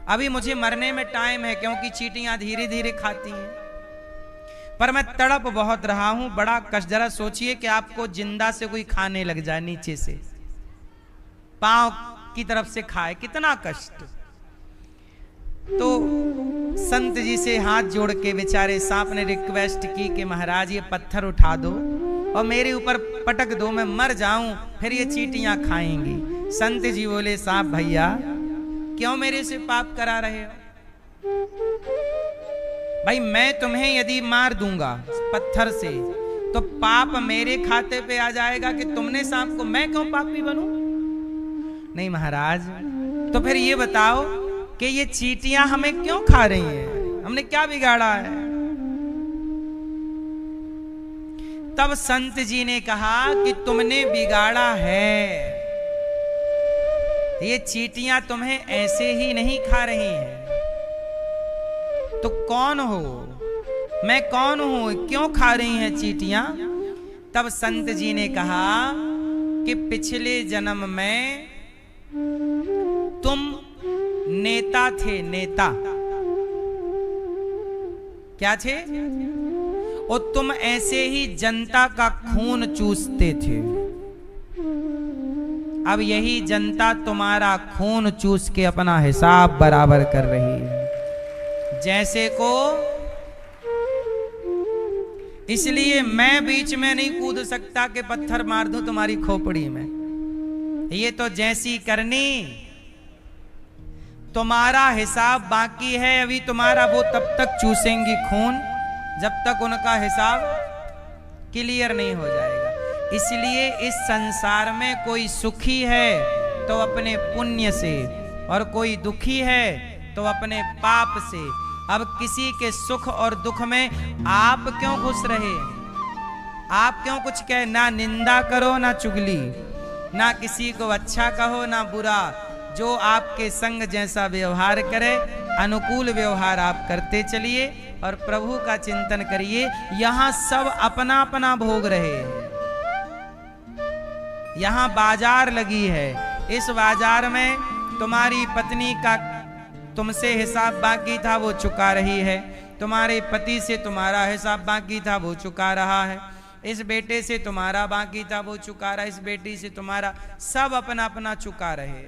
अभी मुझे मरने में टाइम है, क्योंकि चींटियां धीरे धीरे खाती हैं, पर मैं तड़प बहुत रहा हूं, बड़ा कष्ट। जरा सोचिए कि आपको जिंदा से कोई खाने लग जाए, नीचे से पांव की तरफ से खाए, कितना कष्ट। तो संत जी से हाथ जोड़ के बेचारे सांप ने रिक्वेस्ट की कि महाराज ये पत्थर उठा दो और मेरे ऊपर पटक दो, मैं मर जाऊं, फिर ये चींटियां खाएंगी। संत जी बोले, सांप भैया क्यों मेरे से पाप करा रहे हो? भाई मैं तुम्हें यदि मार दूंगा पत्थर से तो पाप मेरे खाते पे आ जाएगा कि तुमने सांप को, मैं क्यों पापी बनूं? नहीं महाराज, तो फिर ये बताओ कि ये चींटियां हमें क्यों खा रही हैं? हमने क्या बिगाड़ा है? तब संत जी ने कहा कि तुमने बिगाड़ा है, ये चींटियां तुम्हें ऐसे ही नहीं खा रही हैं। तो कौन हो? मैं कौन हूं, क्यों खा रही हैं चींटियां? तब संत जी ने कहा कि पिछले जन्म में तुम नेता थे, नेता। क्या थे? और तुम ऐसे ही जनता का खून चूसते थे। अब यही जनता तुम्हारा खून चूस के अपना हिसाब बराबर कर रही है, जैसे को। इसलिए मैं बीच में नहीं कूद सकता कि पत्थर मार दूं तुम्हारी खोपड़ी में। ये तो जैसी करनी, तुम्हारा हिसाब बाकी है अभी, तुम्हारा वो तब तक चूसेंगी खून जब तक उनका हिसाब क्लियर नहीं हो जाएगा। इसलिए इस संसार में कोई सुखी है तो अपने पुण्य से, और कोई दुखी है तो अपने पाप से। अब किसी के सुख और दुख में आप क्यों खुश रहे? आप क्यों कुछ कहे? ना निंदा करो, ना चुगली, ना किसी को अच्छा कहो, ना बुरा। जो आपके संग जैसा व्यवहार करे अनुकूल व्यवहार आप करते चलिए और प्रभु का चिंतन करिए। यहाँ सब अपना अपना भोग रहे हैं। यहाँ बाजार लगी है, इस बाजार में तुम्हारी पत्नी का तुमसे हिसाब बाकी था वो चुका रही है, तुम्हारे पति से तुम्हारा हिसाब बाकी था वो चुका रहा है, इस बेटे से तुम्हारा बाकी था वो चुका रहा है, इस बेटी से तुम्हारा, सब अपना अपना चुका रहे।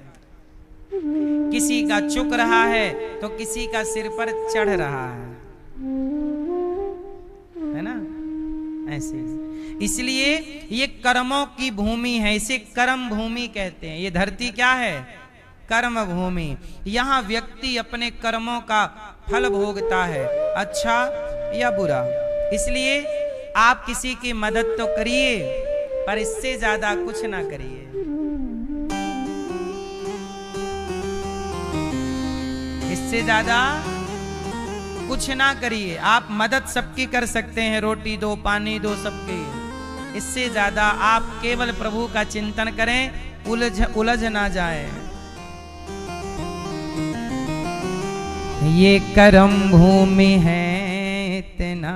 किसी का चुक रहा है तो किसी का सिर पर चढ़ रहा है ना, ऐसे। इसलिए ये कर्मों की भूमि है, इसे कर्म भूमि कहते हैं। ये धरती क्या है? कर्म भूमि। यहाँ व्यक्ति अपने कर्मों का फल भोगता है, अच्छा या बुरा। इसलिए आप किसी की मदद तो करिए, पर इससे ज्यादा कुछ ना करिए। इससे ज्यादा कुछ ना करिए। आप मदद सबकी कर सकते हैं, रोटी दो, पानी दो सबके। इससे ज्यादा आप केवल प्रभु का चिंतन करें, उलझ ना जाए। ये कर्म भूमि है इतना,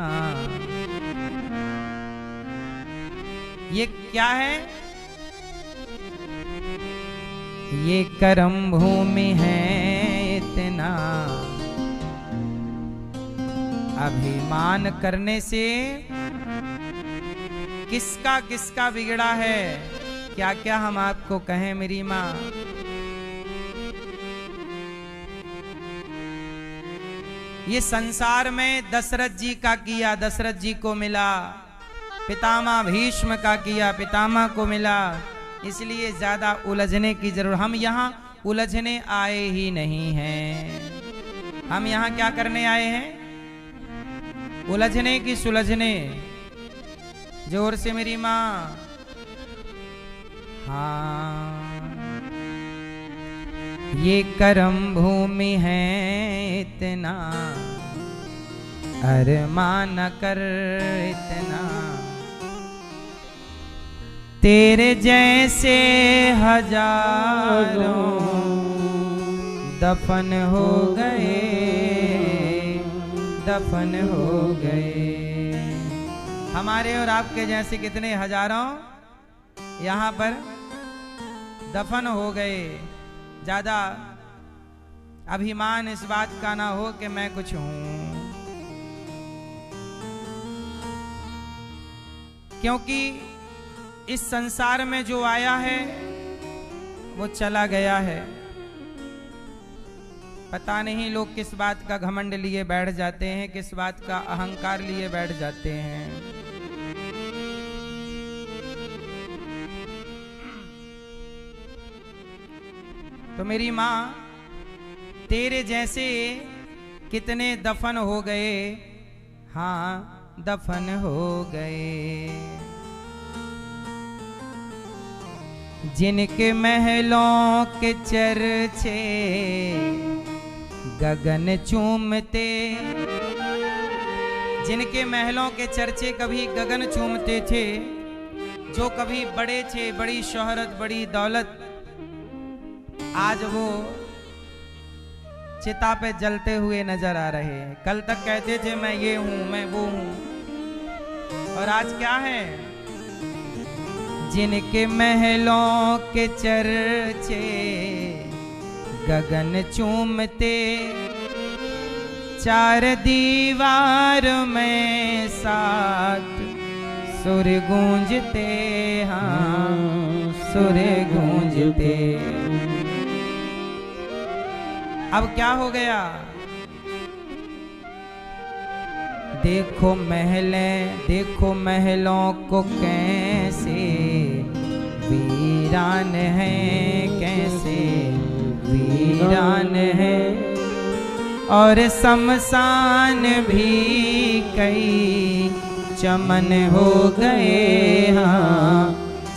ये क्या है? ये कर्म भूमि है इतना, अभिमान करने से किसका किसका बिगड़ा है, क्या क्या हम आपको कहें मेरी माँ। ये संसार में दशरथ जी का किया, दशरथ जी को मिला, पितामह भीष्म का किया, पितामह को मिला। इसलिए ज्यादा उलझने की जरूरत, हम यहाँ उलझने आए ही नहीं हैं। हम यहाँ क्या करने आए हैं? उलझने की सुलझने। जोर से मेरी माँ। हाँ, ये कर्म भूमि है इतना, अरमान कर इतना, तेरे जैसे हजारों दफन हो गए, दफन हो गए। हमारे और आपके जैसे कितने हजारों यहाँ पर दफन हो गए। ज्यादा अभिमान इस बात का ना हो कि मैं कुछ हूं, क्योंकि इस संसार में जो आया है वो चला गया है। पता नहीं लोग किस बात का घमंड लिए बैठ जाते हैं, किस बात का अहंकार लिए बैठ जाते हैं। तो मेरी माँ, तेरे जैसे कितने दफन हो गए, हाँ दफन हो गए। जिनके महलों के चर्चे गगन चूमते, जिनके महलों के चर्चे कभी गगन चूमते थे, जो कभी बड़े थे, बड़ी शोहरत, बड़ी दौलत, आज वो चिता पे जलते हुए नजर आ रहे हैं। कल तक कहते थे मैं ये हूं, मैं वो हूं, और आज क्या है? जिनके महलों के चर्चे गगन चूमते, चार दीवार में साथ सुर गूंजते, हाँ सुर गूंजते। अब क्या हो गया? देखो महलें, देखो महलों को कैसे वीरान हैं, कैसे वीरान हैं, और शमशान भी कई चमन हो गए, हाँ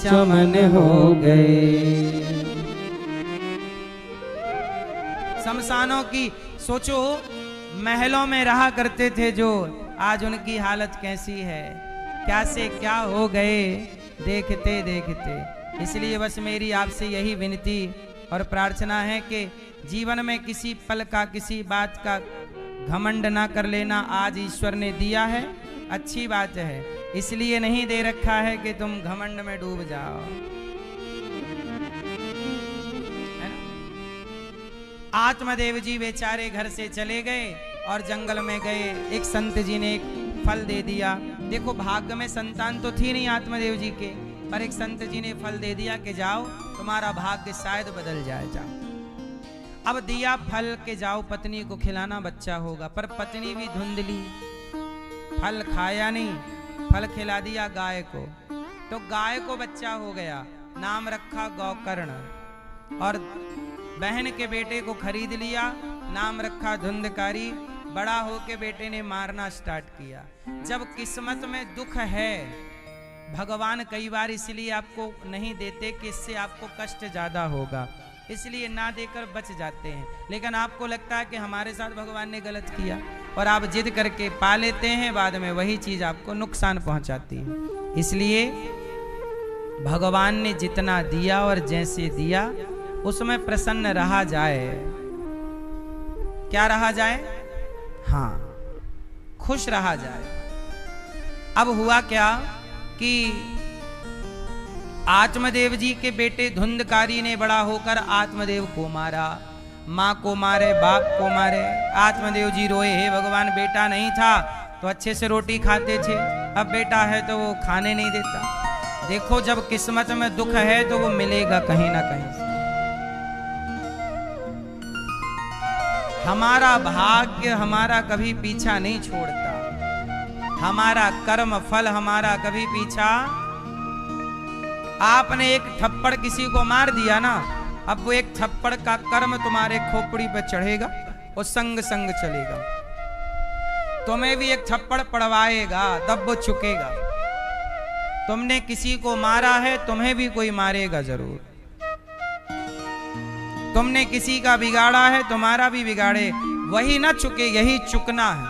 चमन हो गए। शमशानों की सोचो, महलों में रहा करते थे जो, आज उनकी हालत कैसी है, क्या से क्या हो गए देखते देखते। इसलिए बस मेरी आपसे यही विनती और प्रार्थना है कि जीवन में किसी पल का, किसी बात का घमंड ना कर लेना। आज ईश्वर ने दिया है, अच्छी बात है, इसलिए नहीं दे रखा है कि तुम घमंड में डूब जाओ, है ना। आत्मदेव जी बेचारे घर से चले गए और जंगल में गए। एक संत जी ने एक फल दे दिया। देखो, भाग्य में संतान तो थी नहीं आत्मदेव जी के, पर एक संत जी ने फल दे दिया कि जाओ, तुम्हारा भाग्य शायद बदल जाए, जाओ। अब दिया फल के जाओ, पत्नी को खिलाना, बच्चा होगा। पर पत्नी भी धुंधली, फल खाया नहीं, फल खिला दिया गाय को, तो गाय को बच्चा हो गया, नाम रखा गौकर्ण। और बहन के बेटे को खरीद लिया, नाम रखा धुंधकारी। बड़ा होके बेटे ने मारना स्टार्ट किया। जब किस्मत में दुख है, भगवान कई बार इसलिए आपको नहीं देते कि इससे आपको कष्ट ज्यादा होगा, इसलिए ना देकर बच जाते हैं। लेकिन आपको लगता है कि हमारे साथ भगवान ने गलत किया, और आप जिद करके पा लेते हैं, बाद में वही चीज आपको नुकसान पहुंचाती है। इसलिए भगवान ने जितना दिया और जैसे दिया उसमें प्रसन्न रहा जाए। क्या रहा जाए? हाँ, खुश रहा जाए। अब हुआ क्या कि आत्मदेव जी के बेटे धुंधकारी ने बड़ा होकर आत्मदेव को मारा, माँ को मारे, बाप को मारे। आत्मदेव जी रोए, हे भगवान, बेटा नहीं था तो अच्छे से रोटी खाते थे, अब बेटा है तो वो खाने नहीं देता। देखो, जब किस्मत में दुख है तो वो मिलेगा कहीं ना कहीं। हमारा भाग्य हमारा कभी पीछा नहीं छोड़ता, हमारा कर्म फल हमारा कभी पीछा। आपने एक थप्पड़ किसी को मार दिया ना, अब वो एक थप्पड़ का कर्म तुम्हारे खोपड़ी पे चढ़ेगा और संग संग चलेगा। तुम्हें भी एक थप्पड़ पड़वाएगा, तब वो चुकेगा। तुमने किसी को मारा है, तुम्हें भी कोई मारेगा जरूर। तुमने किसी का बिगाड़ा है, तुम्हारा भी बिगाड़े, वही ना चुके, यही चुकना है,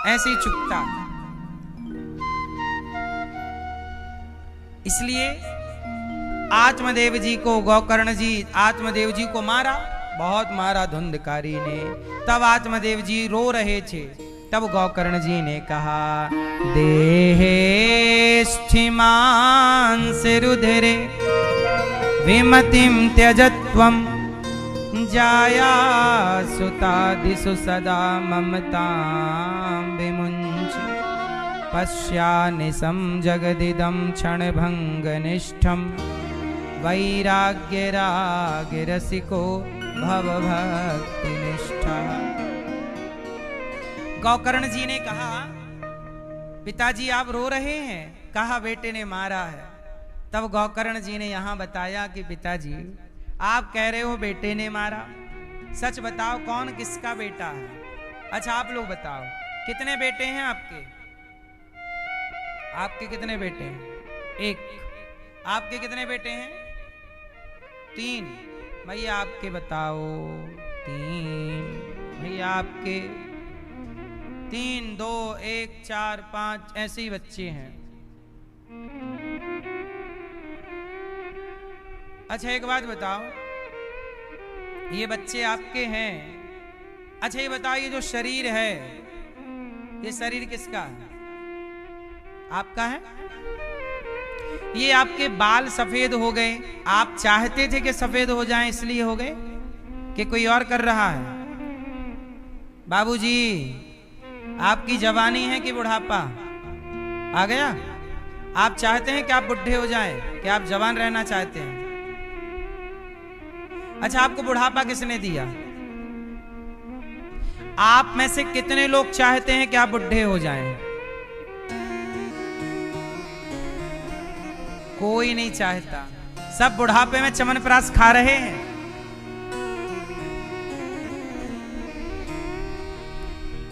ऐसे ही चुकता है। इसलिए आत्मदेव जी को, गौकर्ण जी आत्मदेव जी को मारा, बहुत मारा धुंधकारी ने। तब आत्मदेव जी रो रहे थे, तब गौकर्ण जी ने कहा, देहे स्थिमांस रुधिरे विमतिम त्यजत्वम जाया सुतादिषु सदा ममतां विमुञ्च पश्यानिशं जगदिदं क्षणभङ्गनिष्ठं वैराग्यरागरसिको भवभक्तिनिष्ठा। गौकर्ण जी ने कहा, पिताजी आप रो रहे हैं? कहा, बेटे ने मारा है। तब गौकर्ण जी ने यहां बताया कि पिताजी आप कह रहे हो बेटे ने मारा, सच बताओ कौन किसका बेटा है? अच्छा आप लोग बताओ, कितने बेटे हैं आपके? आपके कितने बेटे हैं? एक। आपके कितने बेटे हैं? 3। भैया आपके बताओ। 3। भैया आपके 3, 2, 1, 4, 5 ऐसे ही बच्चे हैं। अच्छा एक बात बताओ, ये बच्चे आपके हैं, अच्छा ये बताओ, ये जो शरीर है, ये शरीर किसका है? आपका है? ये आपके बाल सफेद हो गए, आप चाहते थे कि सफेद हो जाएं इसलिए हो गए, कि कोई और कर रहा है? बाबूजी, आपकी जवानी है कि बुढ़ापा आ गया? आप चाहते हैं कि आप बुढ़े हो जाएं, कि आप जवान रहना चाहते हैं? अच्छा आपको बुढ़ापा किसने दिया? आप में से कितने लोग चाहते हैं कि आप बुढ़े हो जाएं? कोई नहीं चाहता, सब बुढ़ापे में चमनप्राश खा रहे हैं।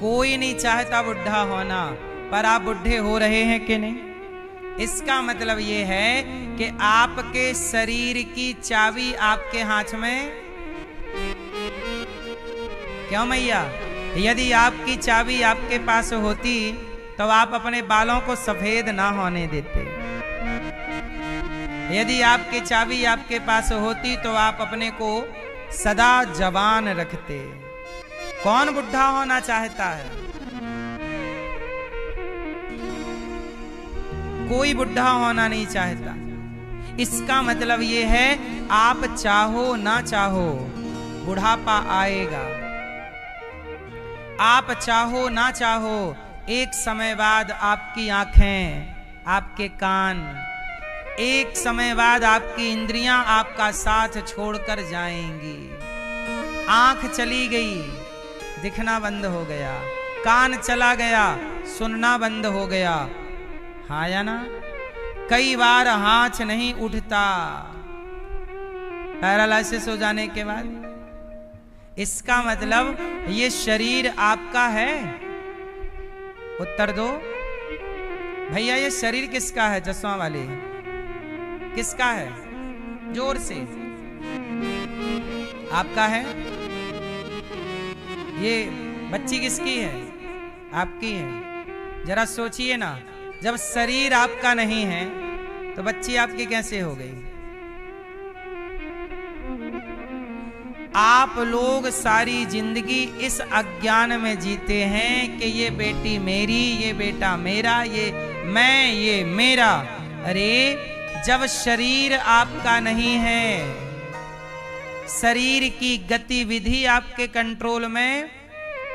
कोई नहीं चाहता बुढ़ा होना, पर आप बुढ़े हो रहे हैं कि नहीं? इसका मतलब ये है कि आपके शरीर की चाबी आपके हाथ में। क्यों मैया? यदि आपकी चाबी आपके पास होती तो आप अपने बालों को सफेद ना होने देते, यदि आपकी चाबी आपके पास होती तो आप अपने को सदा जवान रखते। कौन बुढ़ा होना चाहता है? कोई बुढ़ा होना नहीं चाहता। इसका मतलब ये है, आप चाहो ना चाहो बुढ़ापा आएगा। आप चाहो ना चाहो एक समय बाद आपकी आंखें, आपके कान, एक समय बाद आपकी इंद्रियां आपका साथ छोड़कर जाएंगी। आंख चली गई, दिखना बंद हो गया। कान चला गया, सुनना बंद हो गया। हाँ या ना? कई बार हाथ नहीं उठता पैरालिसिस हो जाने के बाद। इसका मतलब ये शरीर आपका है? उत्तर दो भैया, ये शरीर किसका है? चश्मा वाले, किसका है? जोर से। आपका है? ये बच्ची किसकी है? आपकी है। जरा सोचिए ना, जब शरीर आपका नहीं है तो बच्ची आपकी कैसे हो गई? आप लोग सारी जिंदगी इस अज्ञान में जीते हैं कि ये बेटी मेरी, ये बेटा मेरा, ये मैं, ये मेरा। अरे जब शरीर आपका नहीं है, शरीर की गतिविधि आपके कंट्रोल में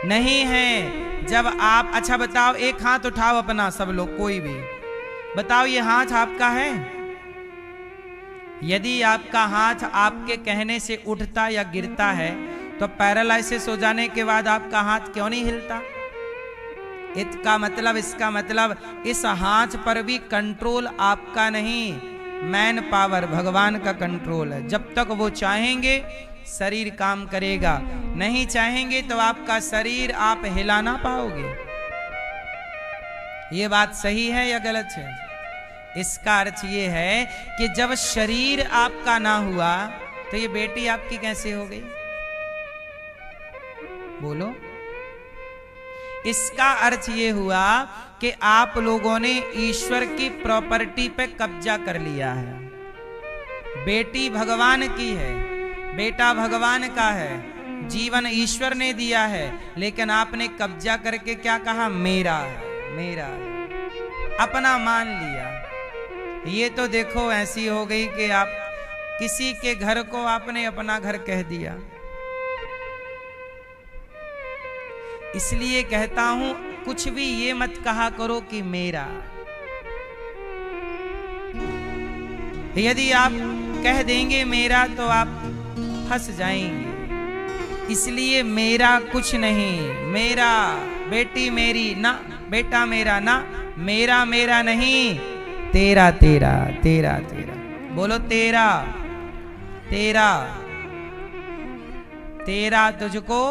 नहीं है, जब आप, अच्छा बताओ, एक हाथ उठाओ अपना, सब लोग, कोई भी बताओ, ये हाथ आपका है? यदि आपका हाथ आपके कहने से उठता या गिरता है तो पैरालिसिस हो जाने के बाद आपका हाथ क्यों नहीं हिलता? इसका मतलब इस हाथ पर भी कंट्रोल आपका नहीं, मैन पावर भगवान का कंट्रोल है। जब तक वो चाहेंगे शरीर काम करेगा, नहीं चाहेंगे तो आपका शरीर आप हिला ना पाओगे। ये बात सही है या गलत है? इसका अर्थ ये है कि जब शरीर आपका ना हुआ तो ये बेटी आपकी कैसे हो गई? बोलो। इसका अर्थ ये हुआ कि आप लोगों ने ईश्वर की प्रॉपर्टी पे कब्जा कर लिया है। बेटी भगवान की है, बेटा भगवान का है, जीवन ईश्वर ने दिया है, लेकिन आपने कब्जा करके क्या कहा? मेरा है, मेरा है, अपना मान लिया। ये तो देखो ऐसी हो गई कि आप किसी के घर को आपने अपना घर कह दिया। इसलिए कहता हूं, कुछ भी ये मत कहा करो कि मेरा। यदि आप कह देंगे मेरा तो आप फंस जाएंगे। इसलिए मेरा कुछ नहीं, मेरा, बेटी मेरी ना, बेटा मेरा ना, मेरा मेरा नहीं, तेरा तेरा तेरा तेरा। बोलो तेरा तेरा तेरा। तुझको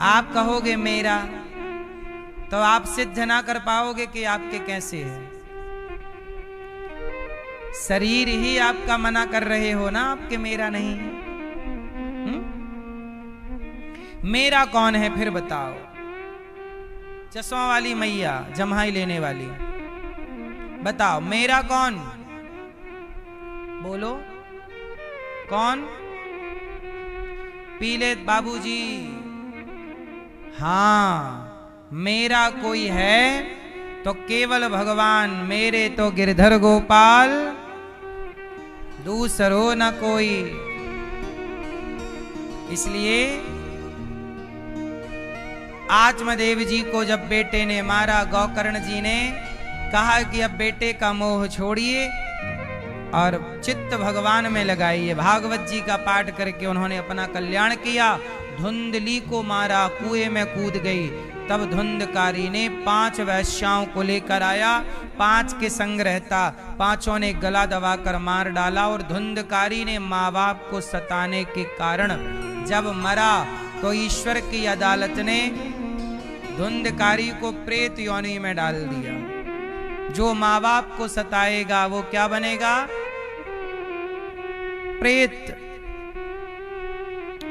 आप कहोगे मेरा तो आप सिद्ध ना कर पाओगे कि आपके कैसे है। शरीर ही आपका मना कर रहे हो ना, आपके मेरा नहीं है। मेरा कौन है फिर बताओ? चश्मा वाली मैया, जम्हाई लेने वाली, बताओ मेरा कौन? बोलो कौन? पीले बाबूजी। हाँ, मेरा कोई है तो केवल भगवान, मेरे तो गिरधर गोपाल, दूसरो न कोई। इसलिए आत्मदेव जी को जब बेटे ने मारा, गौकर्ण जी ने कहा कि अब बेटे का मोह छोड़िए और चित्त भगवान में लगाइए। भागवत जी का पाठ करके उन्होंने अपना कल्याण किया। धुंधली को मारा, कुएं में कूद गई। तब धुंधकारी ने 5 वैश्याओं को लेकर आया, 5 के संग रहता, 5ओं ने गला दबाकर मार डाला। और धुंधकारी ने माँ बाप को सताने के कारण जब मरा तो ईश्वर की अदालत ने धुंधकारी को प्रेत योनि में डाल दिया। जो माँ बाप को सताएगा वो क्या बनेगा? प्रेत।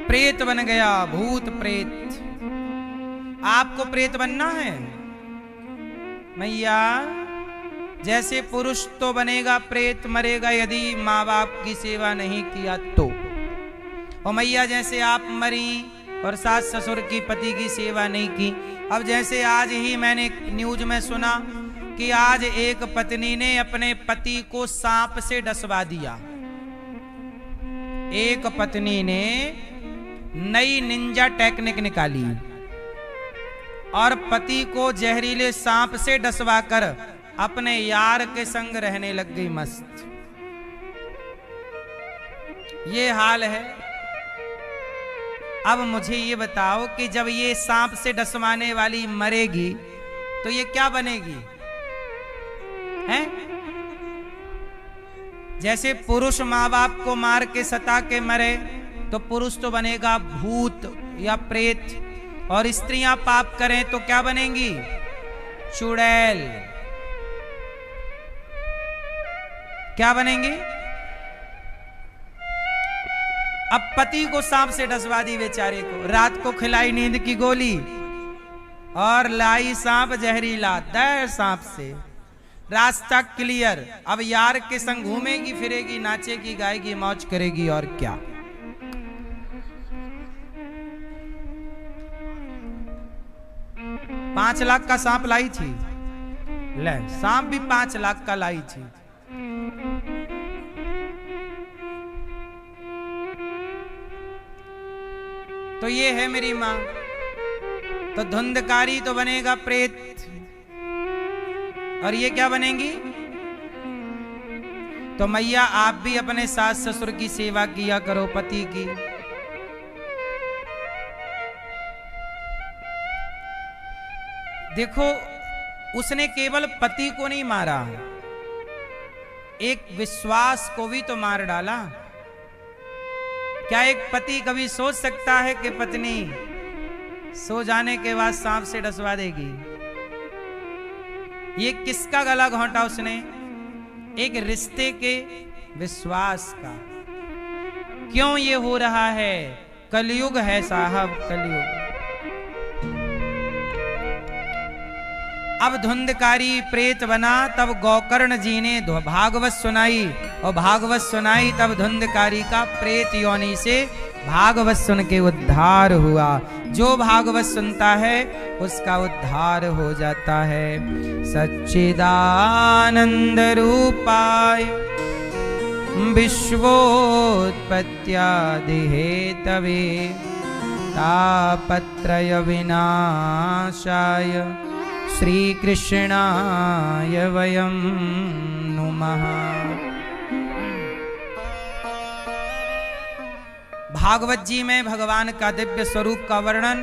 प्रेत बन गया, भूत प्रेत। आपको प्रेत बनना है? मैया जैसे पुरुष तो बनेगा प्रेत, मरेगा यदि माँ बाप की सेवा नहीं किया तो। और मैया जैसे आप मरी और सास ससुर की पति की सेवा नहीं की। अब जैसे आज ही मैंने न्यूज में सुना कि आज एक पत्नी ने अपने पति को सांप से डसवा दिया। एक पत्नी ने नई निंजा टेक्निक निकाली और पति को जहरीले सांप से डसवा कर अपने यार के संग रहने लग गई मस्त। ये हाल है। अब मुझे ये बताओ कि जब ये सांप से डसवाने वाली मरेगी तो ये क्या बनेगी? हैं? जैसे पुरुष माँ बाप को मार के सता के मरे तो पुरुष तो बनेगा भूत या प्रेत, और स्त्रियां पाप करें तो क्या बनेंगी? चुड़ैल। क्या बनेंगी? अब पति को सांप से डसवा दी बेचारे को, रात को खिलाई नींद की गोली और लाई सांप जहरीला, दर सांप से रास्ता क्लियर। अब यार के संग घूमेगी फिरेगी, नाचेगी गाएगी, मौज करेगी और क्या। $5 लाख का सांप लाई थी। ले, सांप भी 5 लाख का लाई थी। तो ये है मेरी मां। तो धुंधकारी तो बनेगा प्रेत, और ये क्या बनेंगी? तो मैया आप भी अपने सास ससुर की सेवा किया करो, पति की। देखो, उसने केवल पति को नहीं मारा, एक विश्वास को भी तो मार डाला। क्या एक पति कभी सोच सकता है कि पत्नी सो जाने के बाद सांप से डसवा देगी? ये किसका गला घोंटा उसने? एक रिश्ते के विश्वास का। क्यों ये हो रहा है? कलयुग है साहब, कलयुग। अब धुंधकारी प्रेत बना, तब गोकर्ण जी ने भागवत सुनाई, और भागवत सुनाई तब धुंधकारी का प्रेत योनि से भागवत सुन के उद्धार हुआ। जो भागवत सुनता है उसका उद्धार हो जाता है। सच्चिदानंद रूपाय विश्वोत्पत्त्यादि हेतवे तापत्रय विनाशाय श्री कृष्णाय वयं नुमः। भागवत जी में भगवान का दिव्य स्वरूप का वर्णन,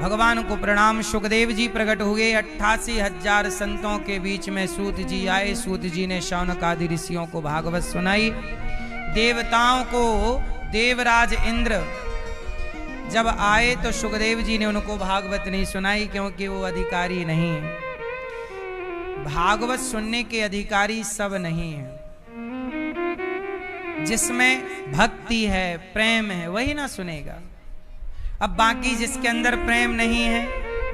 भगवान को प्रणाम। सुखदेव जी प्रकट हुए, 88,000 संतों के बीच में सूत जी आए। सूत जी ने शौनक आदि ऋषियों को भागवत सुनाई। देवताओं को देवराज इंद्र जब आए तो सुखदेव जी ने उनको भागवत नहीं सुनाई, क्योंकि वो अधिकारी नहीं है। भागवत सुनने के अधिकारी सब नहीं है। जिसमें भक्ति है, प्रेम है, वही ना सुनेगा। अब बाकी जिसके अंदर प्रेम नहीं है,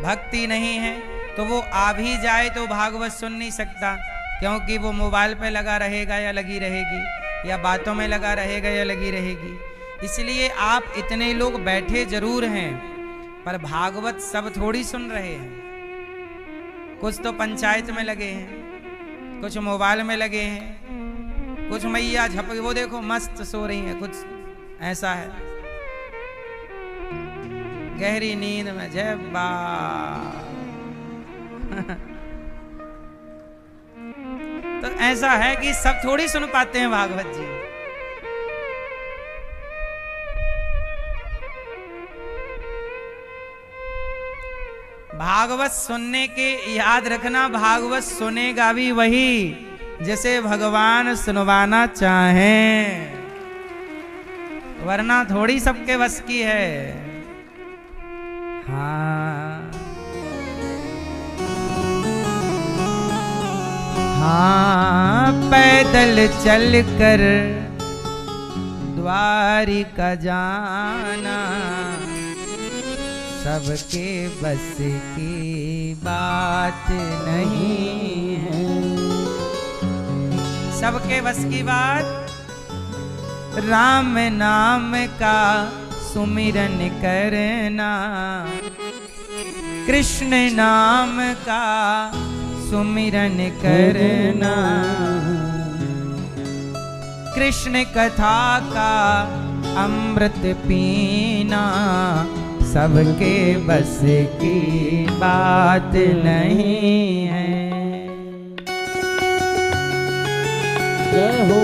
भक्ति नहीं है, तो वो आ भी जाए तो भागवत सुन नहीं सकता, क्योंकि वो मोबाइल पे लगा रहेगा या लगी रहेगी, या बातों में लगा रहेगा या लगी रहेगी। इसलिए आप इतने लोग बैठे जरूर हैं, पर भागवत सब थोड़ी सुन रहे हैं। कुछ तो पंचायत में लगे हैं, कुछ मोबाइल में लगे हैं, कुछ मैया झप, वो देखो मस्त सो रही हैं, कुछ ऐसा है गहरी नींद में। जय बा तो ऐसा है कि सब थोड़ी सुन पाते हैं भागवत जी। भागवत सुनने के, याद रखना, भागवत सुनेगा भी वही जैसे भगवान सुनवाना चाहें, वरना थोड़ी सबके बस की है। हाँ हाँ, पैदल चल कर द्वारिका जाना सबके बस की बात नहीं है। सबके बस की बात। राम नाम का सुमिरन करना, कृष्ण नाम का सुमिरन करना, कृष्ण कथा का अमृत पीना, सबके बस की बात नहीं है। जय हो।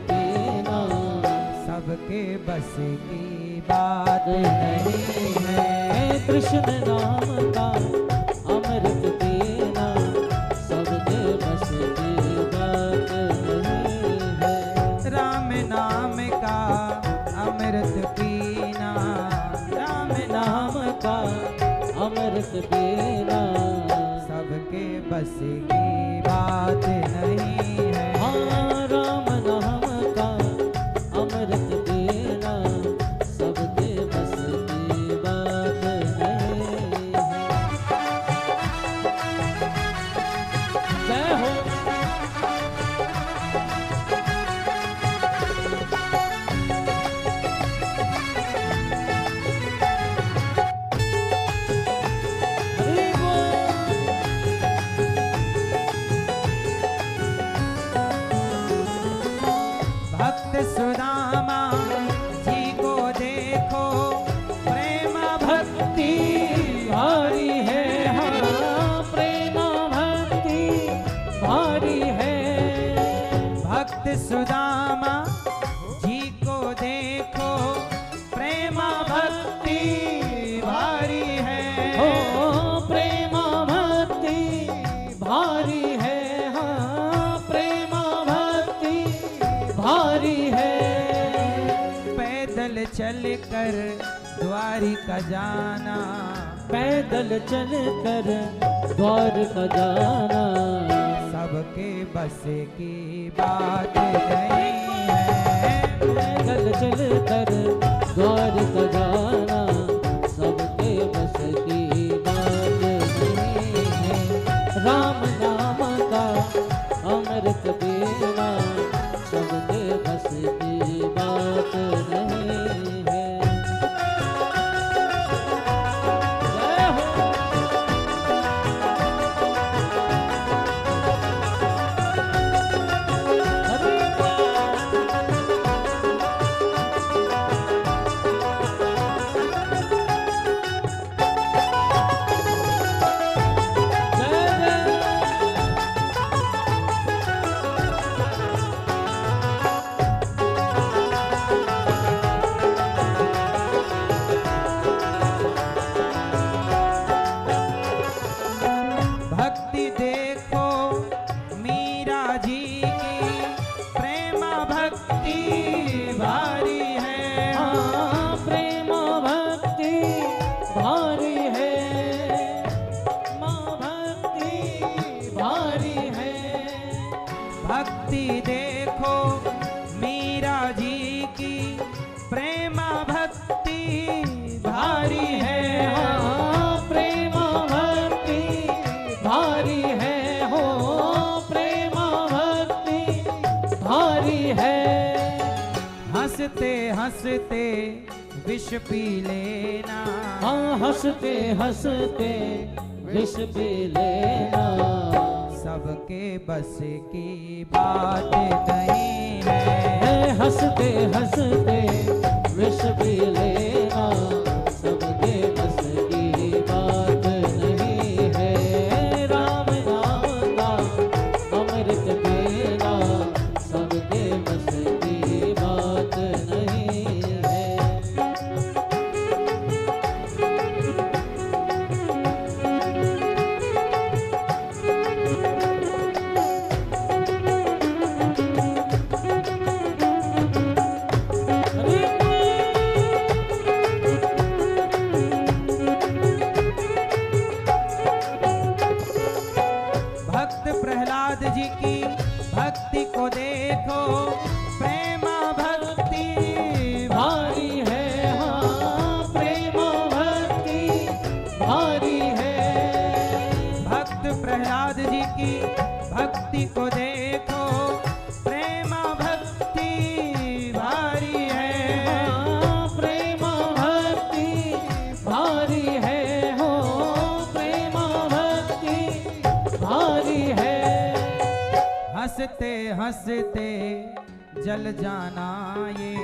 पीना सबके बस की बात नहीं है। कृष्ण नाम का अमृत पीना सबके बस की बात नहीं है। राम नाम का अमृत पीना, राम नाम का अमृत पीना सबके बस की बात नहीं है। हाँ, राम नाम का अमृत पीना सबके बस की बात नहीं है। जय हो। भक्त सुदामा जी को देखो, प्रेम भक्ति भारी है। हाँ, प्रेम भक्ति भारी है। भक्त सुदामा जी को देखो, प्रेम भक्ति भारी है। हो, प्रेम भक्ति भारी है। हाँ, प्रेम भक्ति भारी है। पैदल चल कर द्वारिका जाना, पैदल चल कर द्वारिका जाना सबके बस की बात नहीं है। पैदल चल कर द्वारिका जाना सबके बस की बात नहीं है। राम नाम का अमृत पीना सबके बस की बात नहीं है। जय हो। भक्ति देखो मीरा जी की, प्रेम भक्ति भारी है। हाँ, प्रेम भक्ति भारी है। माँ भक्ति भारी है। भक्ति देखो मीरा जी की, प्रेम भक्ति भारी है। हाँ, प्रेम भक्ति भारी है। हो, प्रेम भक्ति भारी है। हंसते हंसते विष पी लेना। हाँ, हंसते हंसते विष पी लेना सबके बस की बात नहीं है। हंसते हंसते विष पी लेना सबके बस की बात नहीं है। राम नाम का अमृत पीना सबके बस की बात नहीं है। हंसते हंसते जल जाना ये,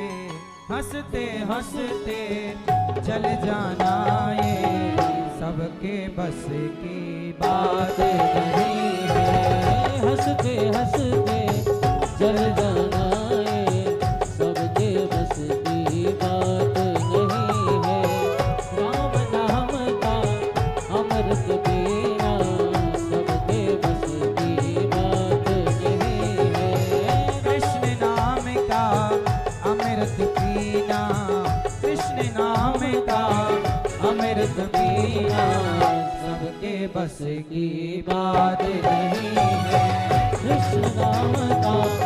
हंसते हंसते जल जाना ये, सबके बस की बात नहीं है। हंसते हंसते जल जाना ये, सबके बस की बात नहीं है। राम नाम का अमृत पीना, सबके बस की बात नहीं है। कृष्ण नाम का अमृत पीना, कृष्ण नाम का अमृत पीना, सबके बस की बात नहीं है। कृष्ण नाम का